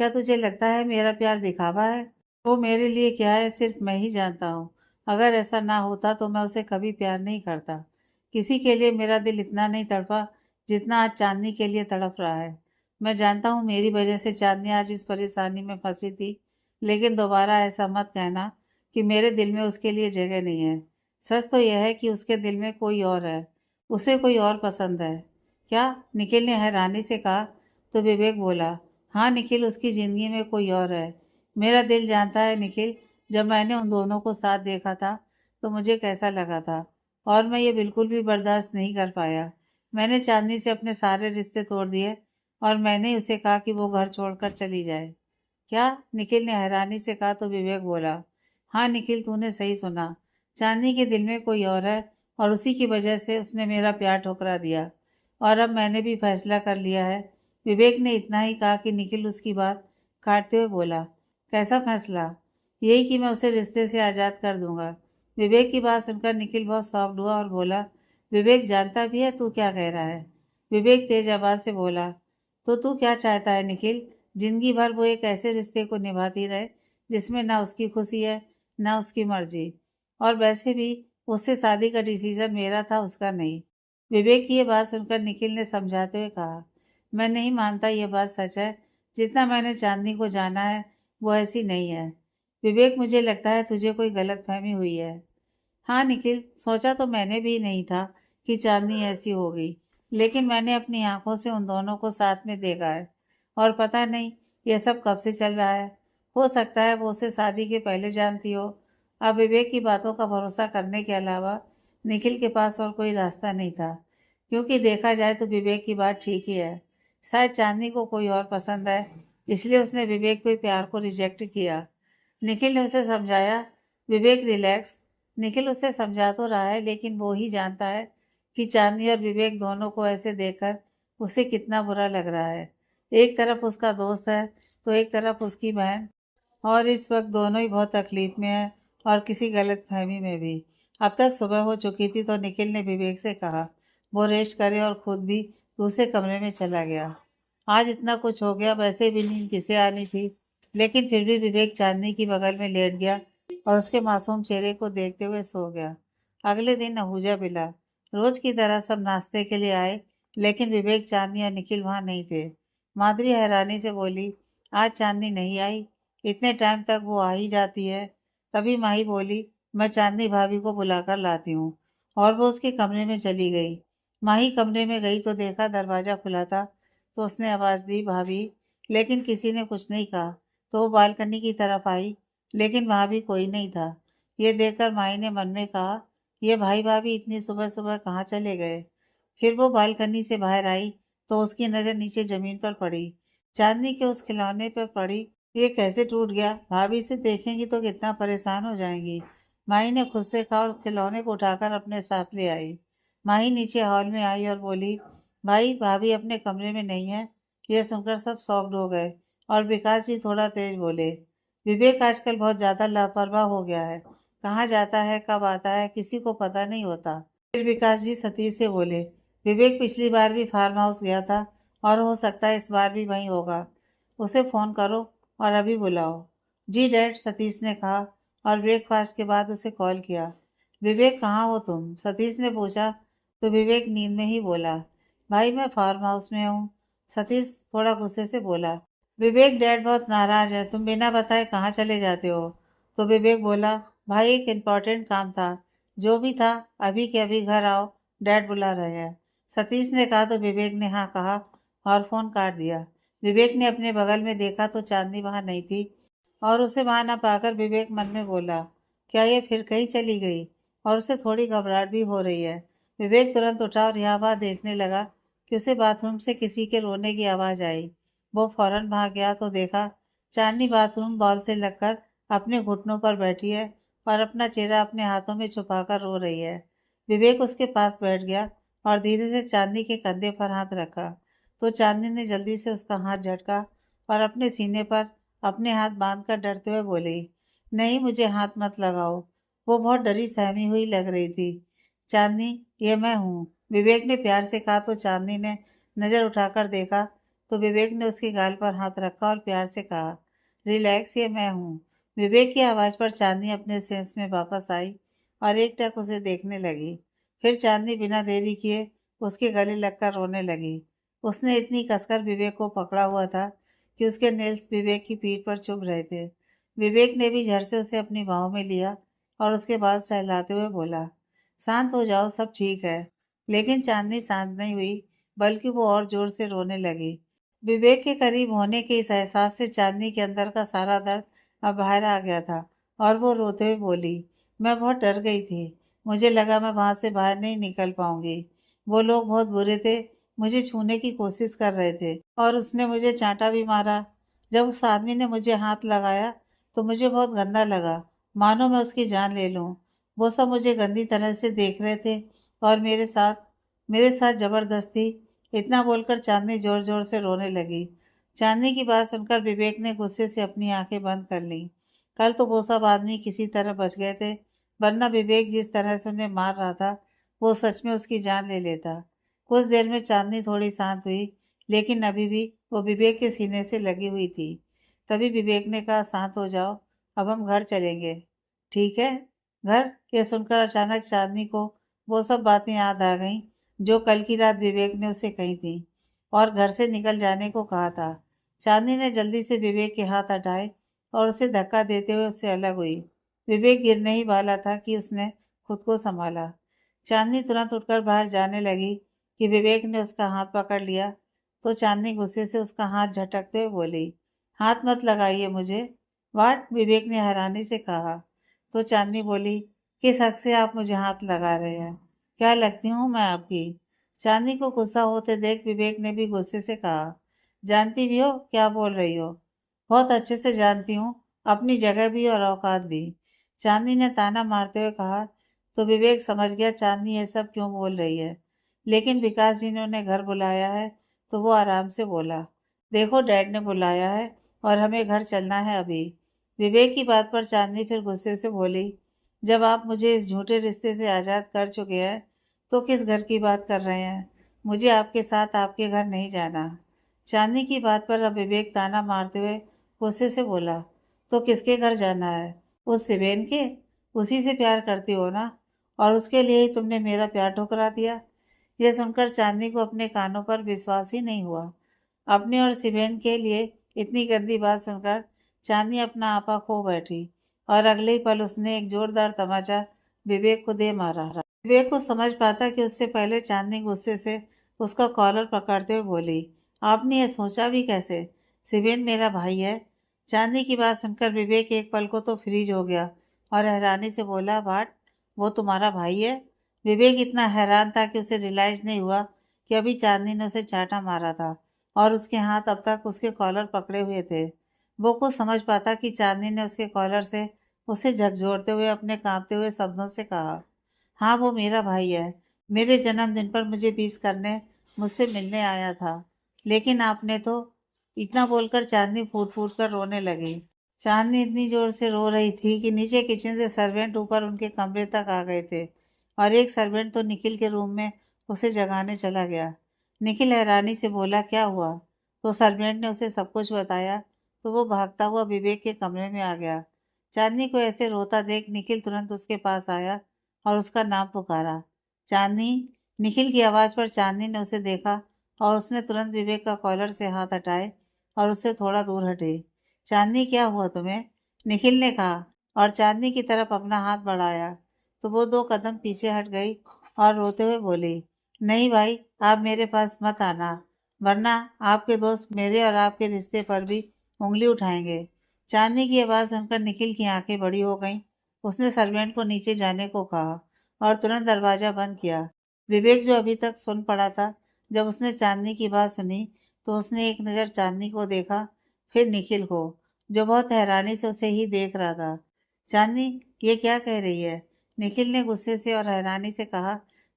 क्या तुझे लगता है मेरा प्यार दिखावा है? वो मेरे लिए क्या है सिर्फ मैं ही जानता हूँ। अगर ऐसा ना होता तो मैं उसे कभी प्यार नहीं करता। किसी के लिए मेरा दिल इतना नहीं तड़पा जितना आज चांदनी के लिए तड़प रहा है। मैं जानता हूँ मेरी वजह से चांदनी आज इस परेशानी में फंसी थी, लेकिन दोबारा ऐसा मत कहना कि मेरे दिल में उसके लिए जगह नहीं है। सच तो यह है कि उसके दिल में कोई और है, उसे कोई और पसंद है। क्या? निखिल ने हैरानी से कहा। तो विवेक बोला, हाँ निखिल, उसकी ज़िंदगी में कोई और है। मेरा दिल जानता है निखिल, जब मैंने उन दोनों को साथ देखा था तो मुझे कैसा लगा था, और मैं ये बिल्कुल भी बर्दाश्त नहीं कर पाया। मैंने चांदनी से अपने सारे रिश्ते तोड़ दिए और मैंने उसे कहा कि वो घर छोड़कर चली जाए। क्या? निखिल ने हैरानी से कहा। तो विवेक बोला, हाँ निखिल, तूने सही सुना। चांदनी के दिल में कोई और है और उसी की वजह से उसने मेरा प्यार ठुकरा दिया, और अब मैंने भी फैसला कर लिया है। विवेक ने इतना ही कहा कि निखिल उसकी बात काटते हुए बोला, कैसा फैसला? यही कि मैं उसे रिश्ते से आज़ाद कर दूंगा। विवेक की बात सुनकर निखिल बहुत सॉफ्ट हुआ और बोला, विवेक जानता भी है तू क्या कह रहा है? विवेक तेज आवाज से बोला, तो तू क्या चाहता है निखिल? जिंदगी भर वो एक ऐसे रिश्ते को निभाती रहे जिसमें ना उसकी खुशी है ना उसकी मर्जी। और वैसे भी उससे शादी का डिसीजन मेरा था, उसका नहीं। विवेक की ये बात सुनकर निखिल ने समझाते हुए कहा, मैं नहीं मानता ये बात सच है। जितना मैंने चांदनी को जाना है वो ऐसी नहीं है। विवेक, मुझे लगता है तुझे कोई गलतफहमी हुई है। हाँ निखिल, सोचा तो मैंने भी नहीं था कि चांदनी ऐसी होगी, लेकिन मैंने अपनी आंखों से उन दोनों को साथ में देखा है, और पता नहीं ये सब कब से चल रहा है। हो सकता है वो उसे शादी के पहले जानती हो। अब विवेक की बातों का भरोसा करने के अलावा निखिल के पास और कोई रास्ता नहीं था, क्योंकि देखा जाए तो विवेक की बात ठीक ही है। शायद चांदनी को कोई और पसंद है, इसलिए उसने विवेक के प्यार को रिजेक्ट किया। निखिल ने उसे समझाया, विवेक रिलैक्स। निखिल उसे समझा तो रहा है, लेकिन वो ही जानता है कि चांदनी और विवेक दोनों को ऐसे देखकर उसे कितना बुरा लग रहा है। एक तरफ उसका दोस्त है तो एक तरफ उसकी बहन, और इस वक्त दोनों ही बहुत तकलीफ में है और किसी गलतफहमी में भी। अब तक सुबह हो चुकी थी तो निखिल ने विवेक से कहा वो रेस्ट करे और खुद भी दूसरे कमरे में चला गया। आज इतना कुछ हो गया, वैसे भी नींद किसे आनी थी, लेकिन फिर भी विवेक चांदनी की बगल में लेट गया और उसके मासूम चेहरे को देखते हुए सो गया। अगले दिन अहूजा मिला। रोज की तरह सब नाश्ते के लिए आए, लेकिन विवेक, चांदनी और निखिल वहां नहीं थे। माधुरी हैरानी से बोली, आज चांदनी नहीं आई? इतने टाइम तक वो आ ही जाती है। तभी माही बोली, मैं चांदनी भाभी को बुलाकर लाती हूँ, और वो उसके कमरे में चली गई। माही कमरे में गई तो देखा दरवाजा खुला था, तो उसने आवाज दी, भाभी। लेकिन किसी ने कुछ नहीं कहा। तो वो बालकनी की तरफ आई, लेकिन वहां भी कोई नहीं था। ये देखकर माही ने मन में कहा, ये भाई भाभी इतनी सुबह सुबह कहाँ चले गए? फिर वो बालकनी से बाहर आई तो उसकी नजर नीचे जमीन पर पड़ी। चांदनी के उस खिलौने पर पड़ी। ये कैसे टूट गया? भाभी से देखेंगी तो कितना परेशान हो जाएंगी। माही ने खुद से कहा और खिलौने को उठाकर अपने साथ ले आई। माही नीचे हॉल में आई और बोली, भाई भाभी अपने कमरे में नहीं है। यह सुनकर सब शॉक्ड हो गए और विकास जी थोड़ा तेज बोले, विवेक आजकल बहुत ज्यादा लापरवाह हो गया है। कहाँ जाता है, कब आता है, किसी को पता नहीं होता। फिर विकास जी सतीश से बोले, विवेक पिछली बार भी फार्म हाउस गया था और हो सकता है इस बार भी वहीं होगा। उसे फोन करो और अभी बुलाओ। जी डैड, सतीश ने कहा, और ब्रेकफास्ट के बाद उसे कॉल किया। विवेक, कहाँ हो तुम? सतीश ने पूछा। तो विवेक नींद में ही बोला, भाई मैं फार्म हाउस में हूँ। सतीश थोड़ा गुस्से से बोला, विवेक डैड बहुत नाराज है, तुम बिना बताए कहाँ चले जाते हो? तो विवेक बोला, भाई एक इम्पोर्टेंट काम था। जो भी था, अभी के अभी घर आओ, डैड बुला रहे हैं। सतीश ने कहा तो विवेक ने हाँ कहा और फोन काट दिया। विवेक ने अपने बगल में देखा तो चांदनी वहां नहीं थी, और उसे वहां न पाकर विवेक मन में बोला, क्या ये फिर कहीं चली गई? और उसे थोड़ी घबराहट भी हो रही है। विवेक तुरंत उठा और यहाँ वहां देखने लगा कि उसे बाथरूम से किसी के रोने की आवाज आई। वो फौरन भाग गया तो देखा चांदनी बाथरूम बॉल से लगकर अपने घुटनों पर बैठी है और अपना चेहरा अपने हाथों में छुपाकर रो रही है। विवेक उसके पास बैठ गया और धीरे से चांदनी के कंधे पर हाथ रखा। तो चांदनी ने जल्दी से उसका हाथ झटका और अपने सीने पर अपने हाथ बांधकर डरते हुए बोली, नहीं, मुझे हाथ मत लगाओ। वो बहुत डरी सहमी हुई लग रही थी। चांदनी, ये मैं हूँ। विवेक ने प्यार से कहा तो चांदनी ने नज़र उठाकर देखा तो विवेक ने उसके गाल पर हाथ रखा और प्यार से कहा, रिलैक्स, ये मैं हूँ। विवेक की आवाज़ पर चांदनी अपने सेंस में वापस आई और एकटक उसे देखने लगी। फिर चांदनी बिना देरी किए उसके गले लगकर रोने लगी। उसने इतनी कसकर विवेक को पकड़ा हुआ था कि उसके नेल्स विवेक की पीठ पर चुभ रहे थे। विवेक ने भी झट से उसे अपनी बाहों में लिया और उसके बाद सहलाते हुए बोला, शांत हो जाओ, सब ठीक है। लेकिन चांदनी शांत नहीं हुई, बल्कि वो और जोर से रोने लगी। विवेक के करीब होने के इस एहसास से चांदनी के अंदर का सारा दर्द अब बाहर आ गया था और वो रोते हुए बोली, मैं बहुत डर गई थी। मुझे लगा मैं वहां से बाहर नहीं निकल पाऊंगी। वो लोग बहुत बुरे थे, मुझे छूने की कोशिश कर रहे थे और उसने मुझे चांटा भी मारा। जब उस आदमी ने मुझे हाथ लगाया तो मुझे बहुत गंदा लगा, मानो मैं उसकी जान ले लूं। वो सब मुझे गंदी तरह से देख रहे थे और मेरे साथ जबरदस्ती। इतना बोलकर चांदनी जोर जोर से रोने लगी। चांदनी की बात सुनकर विवेक ने गुस्से से अपनी आंखें बंद कर ली। कल तो वो सब आदमी किसी तरह बच गए थे, वरना विवेक जिस तरह से उन्हें मार रहा था वो सच में उसकी जान ले लेता। कुछ देर में चांदनी थोड़ी शांत हुई, लेकिन अभी भी वो विवेक के सीने से लगी हुई थी। तभी विवेक ने कहा, शांत हो जाओ, अब हम घर चलेंगे। ठीक है, घर? यह सुनकर अचानक चांदनी को वो सब बातें याद आ गईं जो कल की रात विवेक ने उसे कही थी और घर से निकल जाने को कहा था। चांदनी ने जल्दी से विवेक के हाथ हटाए और उसे धक्का देते हुए उससे अलग हुई। विवेक गिरने ही वाला था कि उसने खुद को संभाला। चांदनी तुरंत उठकर बाहर जाने लगी कि विवेक ने उसका हाथ पकड़ लिया तो चांदनी गुस्से से उसका हाथ झटकते हुए बोली, हाथ मत लगाइए मुझे। वाट? विवेक ने हैरानी से कहा। तो चांदनी बोली, किस हक से आप मुझे हाथ लगा रहे हैं? क्या लगती हूँ मैं आपकी? चांदनी को गुस्सा होते देख विवेक ने भी गुस्से से कहा, जानती भी हो क्या बोल रही हो? बहुत अच्छे से जानती हूँ, अपनी जगह भी और औकात भी। चांदनी ने ताना मारते हुए कहा। तो विवेक समझ गया चांदनी ये सब क्यों बोल रही है। लेकिन विकास जी ने उन्हें घर बुलाया है तो वो आराम से बोला, देखो डैड ने बुलाया है और हमें घर चलना है अभी। विवेक की बात पर चांदनी फिर गुस्से से बोली, जब आप मुझे इस झूठे रिश्ते से आज़ाद कर चुके हैं तो किस घर की बात कर रहे हैं? मुझे आपके साथ आपके घर नहीं जाना। चांदनी की बात पर अब विवेक ताना मारते हुए गुस्से से बोला, तो किसके घर जाना है? उस सिबेन के? उसी से प्यार करती हो ना, और उसके लिए ही तुमने मेरा प्यार ठुकरा दिया। यह सुनकर चांदनी को अपने कानों पर विश्वास ही नहीं हुआ। अपने और सिबेन के लिए इतनी गंदी बात सुनकर चांदनी अपना आपा खो बैठी और अगले ही पल उसने एक जोरदार तमाचा विवेक को दे मारा। विवेक को समझ पाता कि उससे पहले चांदनी गुस्से से उसका कॉलर पकड़ते हुए बोली, आपने ये सोचा भी कैसे? सिबेन मेरा भाई है। चांदनी की बात सुनकर विवेक एक पल को तो फ्रीज हो गया और हैरानी से बोला, वाट, वो तुम्हारा भाई है? विवेक इतना हैरान था कि उसे रियलाइज नहीं हुआ कि अभी चांदनी ने उसे चांटा मारा था और उसके हाथ अब तक उसके कॉलर पकड़े हुए थे। वो कुछ समझ पाता कि चांदनी ने उसके कॉलर से उसे झकझोरते हुए अपने कांपते हुए शब्दों से कहा, हाँ वो मेरा भाई है। मेरे जन्मदिन पर मुझे विश करने मुझसे मिलने आया था। लेकिन आपने तो, इतना बोलकर चांदनी फूट फूट कर रोने लगी। चांदनी इतनी जोर से रो रही थी कि नीचे किचन से सर्वेंट ऊपर उनके कमरे तक आ गए थे और एक सर्वेंट तो निखिल के रूम में उसे जगाने चला गया। निखिल हैरानी से बोला, क्या हुआ? तो सर्वेंट ने उसे सब कुछ बताया तो वो भागता हुआ विवेक के कमरे में आ गया। चांदनी को ऐसे रोता देख निखिल तुरंत उसके पास आया और उसका नाम पुकारा, चांदनी। निखिल की आवाज़ पर चांदनी ने उसे देखा और उसने तुरंत विवेक का कॉलर से हाथ हटाए और उससे थोड़ा दूर हटे। चांदनी, क्या हुआ तुम्हें? निखिल ने कहा और चांदनी की तरफ अपना हाथ बढ़ाया तो वो 2 कदम पीछे हट गई और रोते हुए बोली, नहीं भाई, आप मेरे पास मत आना, वरना आपके दोस्त मेरे और आपके रिश्ते पर भी उंगली उठाएंगे। चांदनी की आवाज़ सुनकर निखिल की आंखें बड़ी हो गईं। उसने सर्वेंट को नीचे जाने को कहा और तुरंत दरवाजा बंद किया। विवेक, जो अभी तक सुन पड़ा था, जब उसने चांदनी की बात सुनी तो उसने एक नज़र चांदनी को देखा, फिर निखिल को, जो बहुत हैरानी से उसे ही देख रहा था। चांदनी, ये क्या कह रही है? निखिल ने गुस्से से और हैरानी से कहा।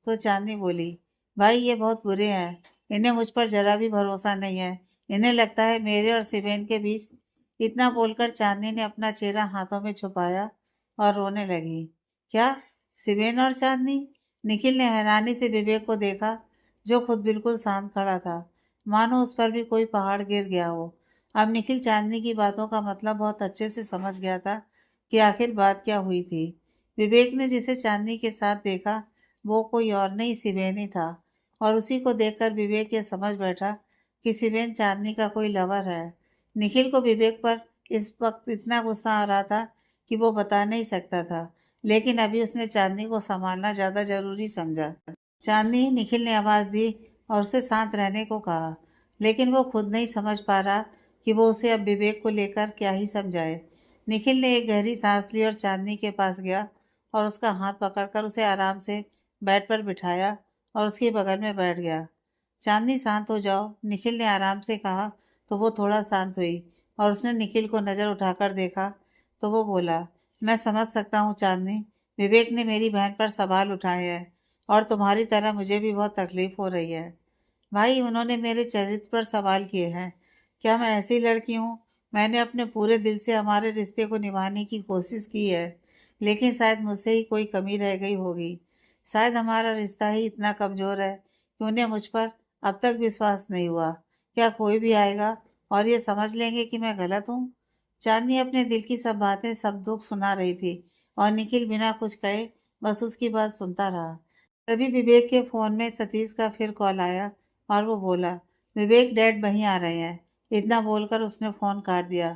तो चांदनी बोली, भाई ये बहुत बुरे हैं, इन्हें मुझ पर जरा भी भरोसा नहीं है। इन्हें लगता है मेरे और सिबेन के बीच। इतना बोलकर चांदनी ने अपना चेहरा हाथों में छुपाया और रोने लगी। क्या? सिबेन और चांदनी? निखिल ने हैरानी से विवेक को देखा, जो खुद बिल्कुल शांत खड़ा था, मानो उस पर भी कोई पहाड़ गिर गया हो। अब निखिल चांदनी की बातों का मतलब बहुत अच्छे से समझ गया था कि आखिर बात क्या हुई थी। विवेक ने जिसे चांदनी के साथ देखा, वो कोई और नहीं, सिवेनी था। और उसी को देखकर विवेक ये समझ बैठा कि सिवेन चांदनी का कोई लवर है। निखिल को विवेक पर इस वक्त इतना गुस्सा आ रहा था कि वो बता नहीं सकता था, लेकिन अभी उसने चांदनी को संभालना ज्यादा जरूरी समझा। चांदनी, निखिल ने आवाज दी और उसे शांत रहने को कहा, लेकिन वो खुद नहीं समझ पा रहा कि वो उसे अब विवेक को लेकर क्या ही समझाए। निखिल ने एक गहरी सांस ली और चांदनी के पास गया और उसका हाथ पकड़कर उसे आराम से बेड पर बिठाया और उसके बगल में बैठ गया। चांदनी, शांत हो जाओ, निखिल ने आराम से कहा। तो वो थोड़ा शांत हुई और उसने निखिल को नजर उठाकर देखा तो वो बोला, मैं समझ सकता हूँ चांदनी, विवेक ने मेरी बहन पर सवाल उठाए हैं और तुम्हारी तरह मुझे भी बहुत तकलीफ हो रही है। भाई, उन्होंने मेरे चरित्र पर सवाल किए हैं। क्या मैं ऐसी लड़की हूँ? मैंने अपने पूरे दिल से हमारे रिश्ते को निभाने की कोशिश की है, लेकिन शायद मुझसे ही कोई कमी रह गई होगी। शायद हमारा रिश्ता ही इतना कमजोर है कि उन्हें मुझ पर अब तक विश्वास नहीं हुआ। क्या कोई भी आएगा और ये समझ लेंगे कि मैं गलत हूँ? चांदनी अपने दिल की सब बातें, सब दुख सुना रही थी और निखिल बिना कुछ कहे बस उसकी बात सुनता रहा। तभी विवेक के फोन में सतीश का फिर कॉल आया और वो बोला, विवेक, डैड वहीं आ रहे हैं। इतना बोलकर उसने फोन काट दिया।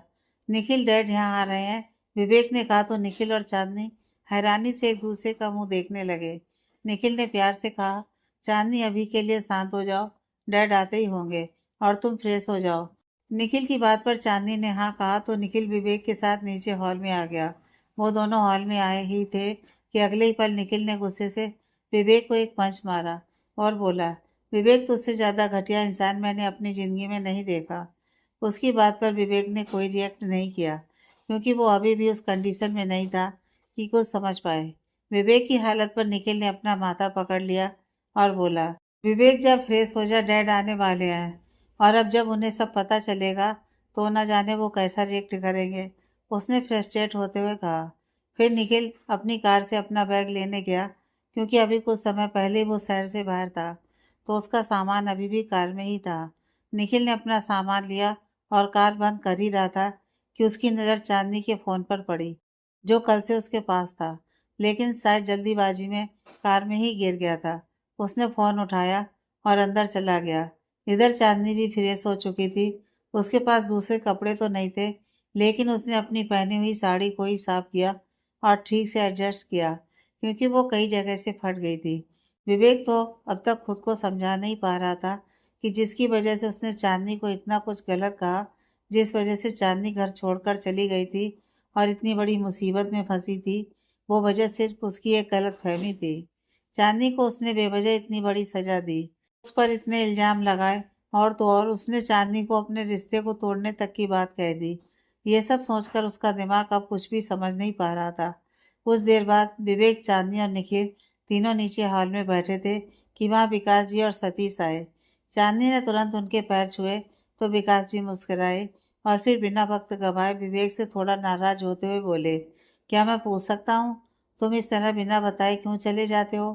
निखिल, डैड यहाँ आ रहे हैं, विवेक ने कहा तो निखिल और चांदनी हैरानी से एक दूसरे का मुंह देखने लगे। निखिल ने प्यार से कहा, चांदनी, अभी के लिए शांत हो जाओ, डैड आते ही होंगे, और तुम फ्रेश हो जाओ। निखिल की बात पर चांदनी ने हाँ कहा तो निखिल विवेक के साथ नीचे हॉल में आ गया। वो दोनों हॉल में आए ही थे कि अगले ही पल निखिल ने गुस्से से विवेक को एक पंच मारा और बोला, विवेक, तुझसे ज्यादा घटिया इंसान मैंने अपनी जिंदगी में नहीं देखा। उसकी बात पर विवेक ने कोई रिएक्ट नहीं किया, क्योंकि वो अभी भी उस कंडीशन में नहीं था कि कुछ समझ पाए। विवेक की हालत पर निखिल ने अपना माथा पकड़ लिया और बोला, विवेक, जब फ्रेश हो जा, डैड आने वाले हैं, और अब जब उन्हें सब पता चलेगा तो न जाने वो कैसा रिएक्ट करेंगे, उसने फ्रस्ट्रेट होते हुए कहा। फिर निखिल अपनी कार से अपना बैग लेने गया, क्योंकि अभी कुछ समय पहले वो शहर से बाहर था, तो उसका सामान अभी भी कार में ही था। निखिल ने अपना सामान लिया और कार बंद कर ही रहा था कि उसकी नज़र चांदनी के फ़ोन पर पड़ी, जो कल से उसके पास था, लेकिन शायद जल्दीबाजी में कार में ही गिर गया था। उसने फ़ोन उठाया और अंदर चला गया। इधर चांदनी भी फ्रेश हो चुकी थी। उसके पास दूसरे कपड़े तो नहीं थे, लेकिन उसने अपनी पहनी हुई साड़ी को ही साफ किया और ठीक से एडजस्ट किया, क्योंकि वो कई जगह से फट गई थी। विवेक तो अब तक खुद को समझा नहीं पा रहा था कि जिसकी वजह से उसने चांदनी को इतना कुछ गलत कहा, जिस वजह से चांदनी घर छोड़कर चली गई थी और इतनी बड़ी मुसीबत में फंसी थी, वो वजह सिर्फ उसकी एक गलत फहमी थी। चांदनी को उसने बेवजह इतनी बड़ी सजा दी, उस पर इतने इल्जाम लगाए, और तो और उसने चांदनी को अपने रिश्ते को तोड़ने तक की बात कह दी। ये सब सोचकर उसका दिमाग अब कुछ भी समझ नहीं पा रहा था। कुछ देर बाद विवेक, चांदनी और निखिल तीनों नीचे हॉल में बैठे थे कि वहाँ विकास जी और सतीश आए। चांदनी ने तुरंत उनके पैर छुए तो विकास जी मुस्कुराए और फिर बिना वक्त गवाए विवेक से थोड़ा नाराज होते हुए बोले, क्या मैं पूछ सकता हूँ, तुम इस तरह बिना बताए क्यों चले जाते हो?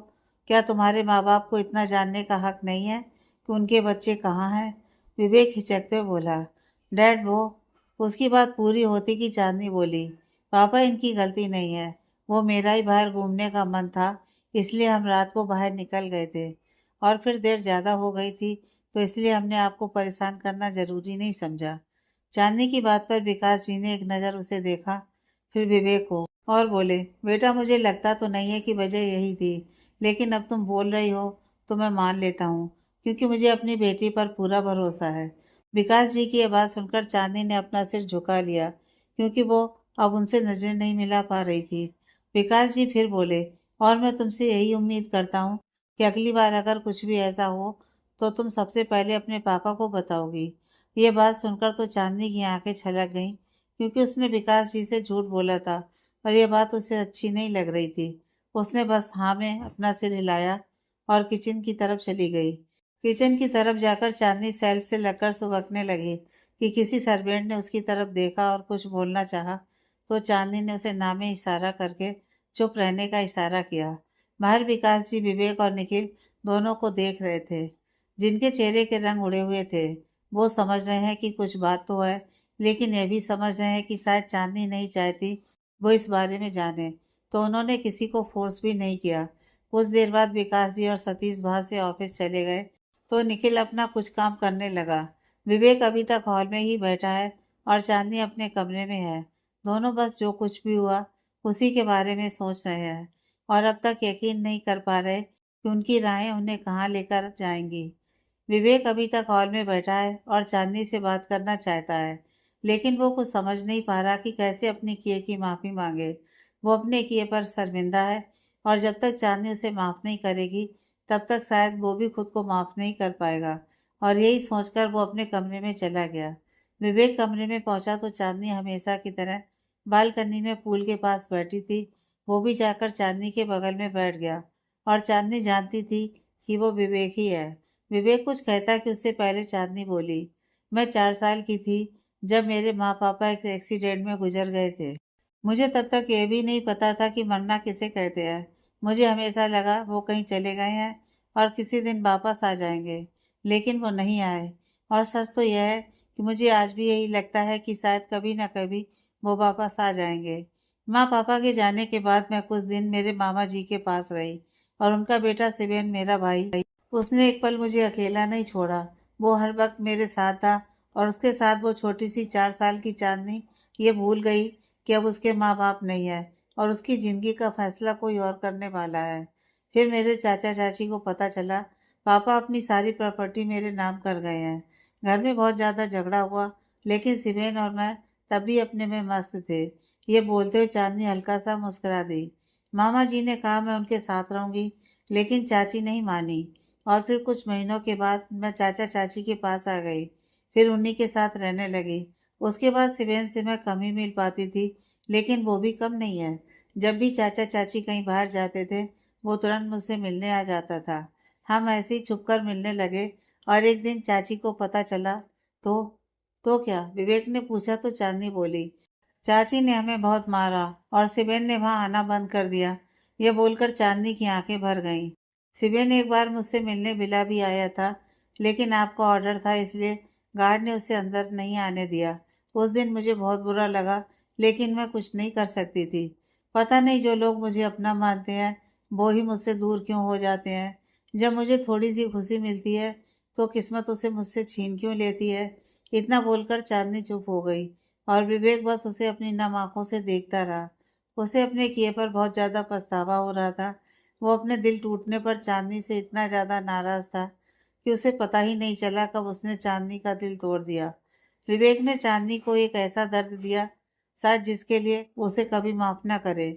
क्या तुम्हारे माँ बाप को इतना जानने का हक नहीं है कि उनके बच्चे कहाँ हैं? विवेक हिचकते हुए बोला, डैड, वो। उसकी बात पूरी होती कि चांदनी बोली, पापा, इनकी गलती नहीं है, वो मेरा ही बाहर घूमने का मन था, इसलिए हम रात को बाहर निकल गए थे, और फिर देर ज़्यादा हो गई थी, तो इसलिए हमने आपको परेशान करना ज़रूरी नहीं समझा। चांदनी की बात पर विकास जी ने एक नज़र उसे देखा, फिर विवेक को, और बोले, बेटा, मुझे लगता तो नहीं है कि वजह यही थी, लेकिन अब तुम बोल रही हो तो मैं मान लेता हूँ, क्योंकि मुझे अपनी बेटी पर पूरा भरोसा है। विकास जी की ये बात सुनकर चांदनी ने अपना सिर झुका लिया, क्योंकि वो अब उनसे नजरें नहीं मिला पा रही थी। विकास जी फिर बोले, और मैं तुमसे यही उम्मीद करता हूँ कि अगली बार अगर कुछ भी ऐसा हो तो तुम सबसे पहले अपने पापा को बताओगी। ये बात सुनकर तो चांदनी की आंखें छलक गईं, क्योंकि उसने विकास जी से झूठ बोला था और ये बात उसे अच्छी नहीं लग रही थी। उसने बस हाँ में अपना सिर हिलाया और किचन की तरफ चली गई। किचन की तरफ जाकर चांदनी सेल्फ से लगकर सुबकने लगी कि किसी सर्वेंट ने उसकी तरफ देखा और कुछ बोलना चाहा, तो चांदनी ने उसे नामे इशारा करके चुप रहने का इशारा किया। बाहर विकास जी विवेक और निखिल दोनों को देख रहे थे, जिनके चेहरे के रंग उड़े हुए थे। वो समझ रहे हैं कि कुछ बात तो है, लेकिन यह भी समझ रहे हैं कि शायद चांदनी नहीं चाहती वो इस बारे में जाने, तो उन्होंने किसी को फोर्स भी नहीं किया। कुछ देर बाद विकास जी और सतीश बाहर से ऑफिस चले गए, तो निखिल अपना कुछ काम करने लगा। विवेक अभी तक हॉल में ही बैठा है और चांदनी अपने कमरे में है। दोनों बस जो कुछ भी हुआ उसी के बारे में सोच रहे हैं और अब तक यकीन नहीं कर पा रहे कि उनकी राहें उन्हें कहाँ लेकर जाएंगी। विवेक अभी तक हॉल में बैठा है और चांदनी से बात करना चाहता है, लेकिन वो कुछ समझ नहीं पा रहा कि कैसे अपने किए की माफ़ी मांगे। वो अपने किए पर शर्मिंदा है और जब तक चांदनी उसे माफ़ नहीं करेगी, तब तक शायद वो भी खुद को माफ़ नहीं कर पाएगा। और यही सोचकर वो अपने कमरे में चला गया। विवेक कमरे में पहुंचा तो चांदनी हमेशा की तरह बालकनी में पूल के पास बैठी थी। वो भी जाकर चांदनी के बगल में बैठ गया और चांदनी जानती थी कि वो विवेक ही है। विवेक कुछ कहता कि उससे पहले चांदनी बोली, मैं 4 साल की थी जब मेरे माँ पापा एक एक्सीडेंट में गुजर गए थे। मुझे तब तक ये भी नहीं पता था कि मरना किसे कहते हैं। मुझे हमेशा लगा वो कहीं चले गए हैं और किसी दिन वापस आ जाएंगे, लेकिन वो नहीं आए। और सच तो यह है कि मुझे आज भी यही लगता है कि शायद कभी ना कभी वो वापस आ जाएंगे। माँ पापा के जाने के बाद मैं कुछ दिन मेरे मामा जी के पास रही और उनका बेटा शिवेन मेरा भाई, उसने एक पल मुझे अकेला नहीं छोड़ा। वो हर वक्त मेरे साथ था और उसके साथ वो छोटी सी 4 साल की चांदनी ये भूल गई कि अब उसके माँ बाप नहीं है और उसकी ज़िंदगी का फैसला कोई और करने वाला है। फिर मेरे चाचा चाची को पता चला पापा अपनी सारी प्रॉपर्टी मेरे नाम कर गए हैं। घर में बहुत ज़्यादा झगड़ा हुआ, लेकिन शिवेन और मैं तब भी अपने में मस्त थे। ये बोलते हुए चांदनी हल्का सा मुस्कुरा दी। मामा जी ने कहा मैं उनके साथ रहूंगी, लेकिन चाची नहीं मानी। और फिर कुछ महीनों के बाद मैं चाचा चाची के पास आ गई, फिर उन्हीं के साथ रहने लगी। उसके बाद शिवेन से मैं कम ही मिल पाती थी, लेकिन वो भी कम नहीं है। जब भी चाचा चाची कहीं बाहर जाते थे, वो तुरंत मुझसे मिलने आ जाता था। हम ऐसे ही छुपकर मिलने लगे और एक दिन चाची को पता चला तो तो क्या, विवेक ने पूछा तो चांदनी बोली, चाची ने हमें बहुत मारा और शिवेन ने वहां आना बंद कर दिया। यह बोलकर चांदनी की आंखें भर गईं। शिवेन एक बार मुझसे मिलने बिला भी आया था, लेकिन आपका ऑर्डर था इसलिए गार्ड ने उसे अंदर नहीं आने दिया। उस दिन मुझे बहुत बुरा लगा, लेकिन मैं कुछ नहीं कर सकती थी। पता नहीं जो लोग मुझे अपना मानते हैं वो ही मुझसे दूर क्यों हो जाते हैं। जब मुझे थोड़ी सी खुशी मिलती है तो किस्मत उसे मुझसे छीन क्यों लेती है। इतना बोलकर चांदनी चुप हो गई और विवेक बस उसे अपनी नम आंखों से देखता रहा। उसे अपने किए पर बहुत ज्यादा पछतावा हो रहा था। वो अपने दिल टूटने पर चांदनी से इतना ज्यादा नाराज था कि उसे पता ही नहीं चला कब उसने चांदनी का दिल तोड़ दिया। विवेक ने चांदनी को एक ऐसा दर्द दिया शायद जिसके लिए उसे कभी माफ ना करे।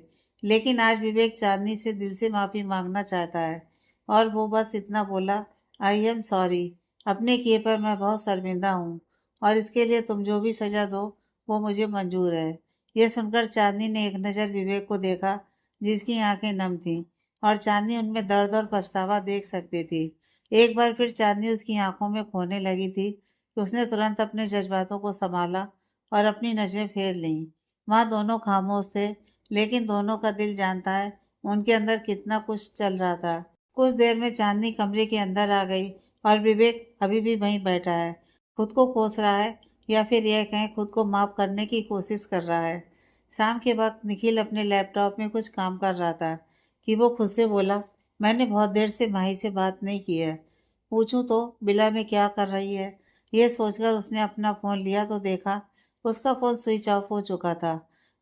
लेकिन आज विवेक चांदनी से दिल से माफी मांगना चाहता है और वो बस इतना बोला, आई एम सॉरी। अपने किए पर मैं बहुत शर्मिंदा हूँ और इसके लिए तुम जो भी सजा दो वो मुझे मंजूर है। यह सुनकर चांदनी ने एक नज़र विवेक को देखा, जिसकी आंखें नम थीं और चांदनी उनमें दर्द और पछतावा देख सकती थी। एक बार फिर चांदनी उसकी आंखों में खोने लगी थी कि उसने तुरंत अपने जज्बातों को संभाला और अपनी नजरें फेर लीं। वहाँ दोनों खामोश थे, लेकिन दोनों का दिल जानता है उनके अंदर कितना कुछ चल रहा था। कुछ देर में चांदनी कमरे के अंदर आ गई और विवेक अभी भी वहीं बैठा है, खुद को कोस रहा है या फिर यह कहें खुद को माफ करने की कोशिश कर रहा है। शाम के वक्त निखिल अपने लैपटॉप में कुछ काम कर रहा था कि वो खुद से बोला, मैंने बहुत देर से माही से बात नहीं की है, पूछूं तो बिला में क्या कर रही है। ये सोचकर उसने अपना फ़ोन लिया तो देखा उसका फ़ोन स्विच ऑफ हो चुका था।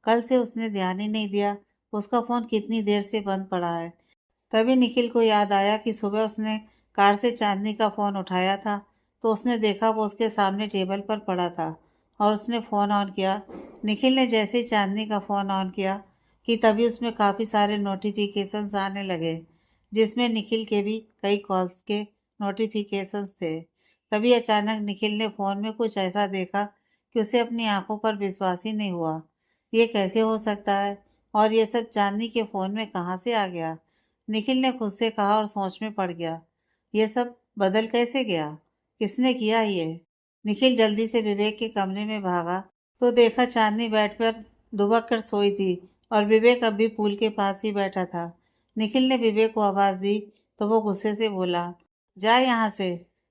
कल से उसने ध्यान ही नहीं दिया उसका फ़ोन कितनी देर से बंद पड़ा है। तभी निखिल को याद आया कि सुबह उसने कार से चांदनी का फ़ोन उठाया था, तो उसने देखा वो उसके सामने टेबल पर पड़ा था और उसने फ़ोन ऑन किया। निखिल ने जैसे ही चांदनी का फ़ोन ऑन किया कि तभी उसमें काफ़ी सारे नोटिफिकेशंस आने लगे, जिसमें निखिल के भी कई कॉल्स के नोटिफिकेशंस थे। तभी अचानक निखिल ने फ़ोन में कुछ ऐसा देखा कि उसे अपनी आंखों पर विश्वास ही नहीं हुआ। ये कैसे हो सकता है और ये सब चांदनी के फ़ोन में कहाँ से आ गया। निखिल ने खुद से कहा और सोच में पड़ गया, ये सब बदल कैसे गया, किसने किया ये। निखिल जल्दी से विवेक के कमरे में भागा तो देखा चांदनी बेड पर दुबक कर सोई थी और विवेक अब भी पूल के पास ही बैठा था। निखिल ने विवेक को आवाज दी तो वो गुस्से से बोला, जा यहाँ से।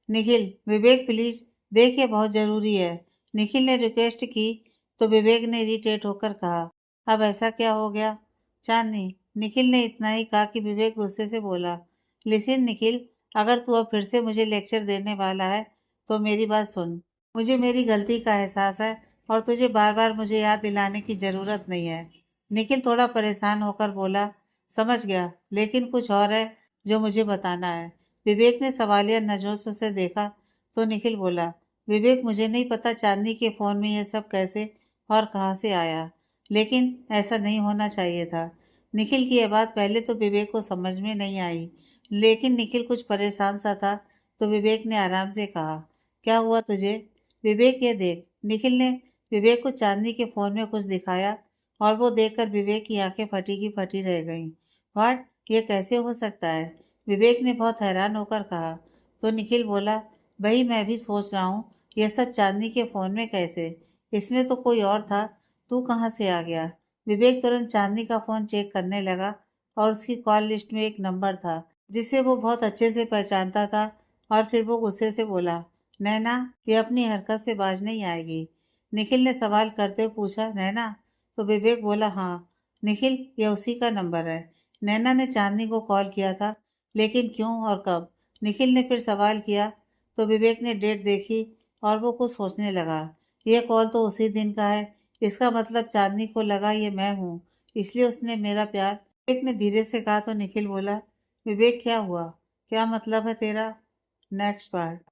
निखिल, विवेक प्लीज, देखिए बहुत जरूरी है। निखिल ने रिक्वेस्ट की तो विवेक ने इरिटेट होकर कहा, अब ऐसा क्या हो गया चांदनी? निखिल ने इतना ही कहा कि विवेक गुस्से से बोला, लिसन निखिल, अगर तू अब फिर से मुझे लेक्चर देने वाला है तो मेरी बात सुन। मुझे मेरी गलती का एहसास है और तुझे बार बार मुझे याद दिलाने की जरूरत नहीं है। निखिल थोड़ा परेशान होकर बोला, समझ गया, लेकिन कुछ और है जो मुझे बताना है। विवेक ने सवालिया नजरों से उसे देखा तो निखिल बोला, विवेक, मुझे नहीं पता चांदनी के फोन में यह सब कैसे और कहाँ से आया, लेकिन ऐसा नहीं होना चाहिए था। निखिल की यह बात पहले तो विवेक को समझ में नहीं आई, लेकिन निखिल कुछ परेशान सा था तो विवेक ने आराम से कहा, क्या हुआ तुझे? विवेक, ये देख। निखिल ने विवेक को चांदनी के फोन में कुछ दिखाया और वो देखकर विवेक की आंखें फटी की फटी रह गईं। व्हाट? ये कैसे हो सकता है? विवेक ने बहुत हैरान होकर कहा। तो निखिल बोला, भाई मैं भी सोच रहा हूँ, यह सब चांदनी के फोन में कैसे? इसमें तो कोई और था, तू कहाँ से आ गया? विवेक तुरंत चांदनी का फोन चेक करने लगा और उसकी कॉल लिस्ट में एक नंबर था जिसे वो बहुत अच्छे से पहचानता था। और फिर वो गुस्से से बोला, नैना, ये अपनी हरकत से बाज नहीं आएगी। निखिल ने सवाल करते हुए पूछा, नैना? तो विवेक बोला, हाँ निखिल, ये उसी का नंबर है। नैना ने चांदनी को कॉल किया था, लेकिन क्यों और कब? निखिल ने फिर सवाल किया तो विवेक ने डेट देखी और वो कुछ सोचने लगा। ये कॉल तो उसी दिन का है, इसका मतलब चांदनी को लगा ये मैं हूँ, इसलिए उसने मेरा प्यार। विवेक ने धीरे से कहा तो निखिल बोला, विवेक क्या हुआ? क्या मतलब है तेरा? Next part.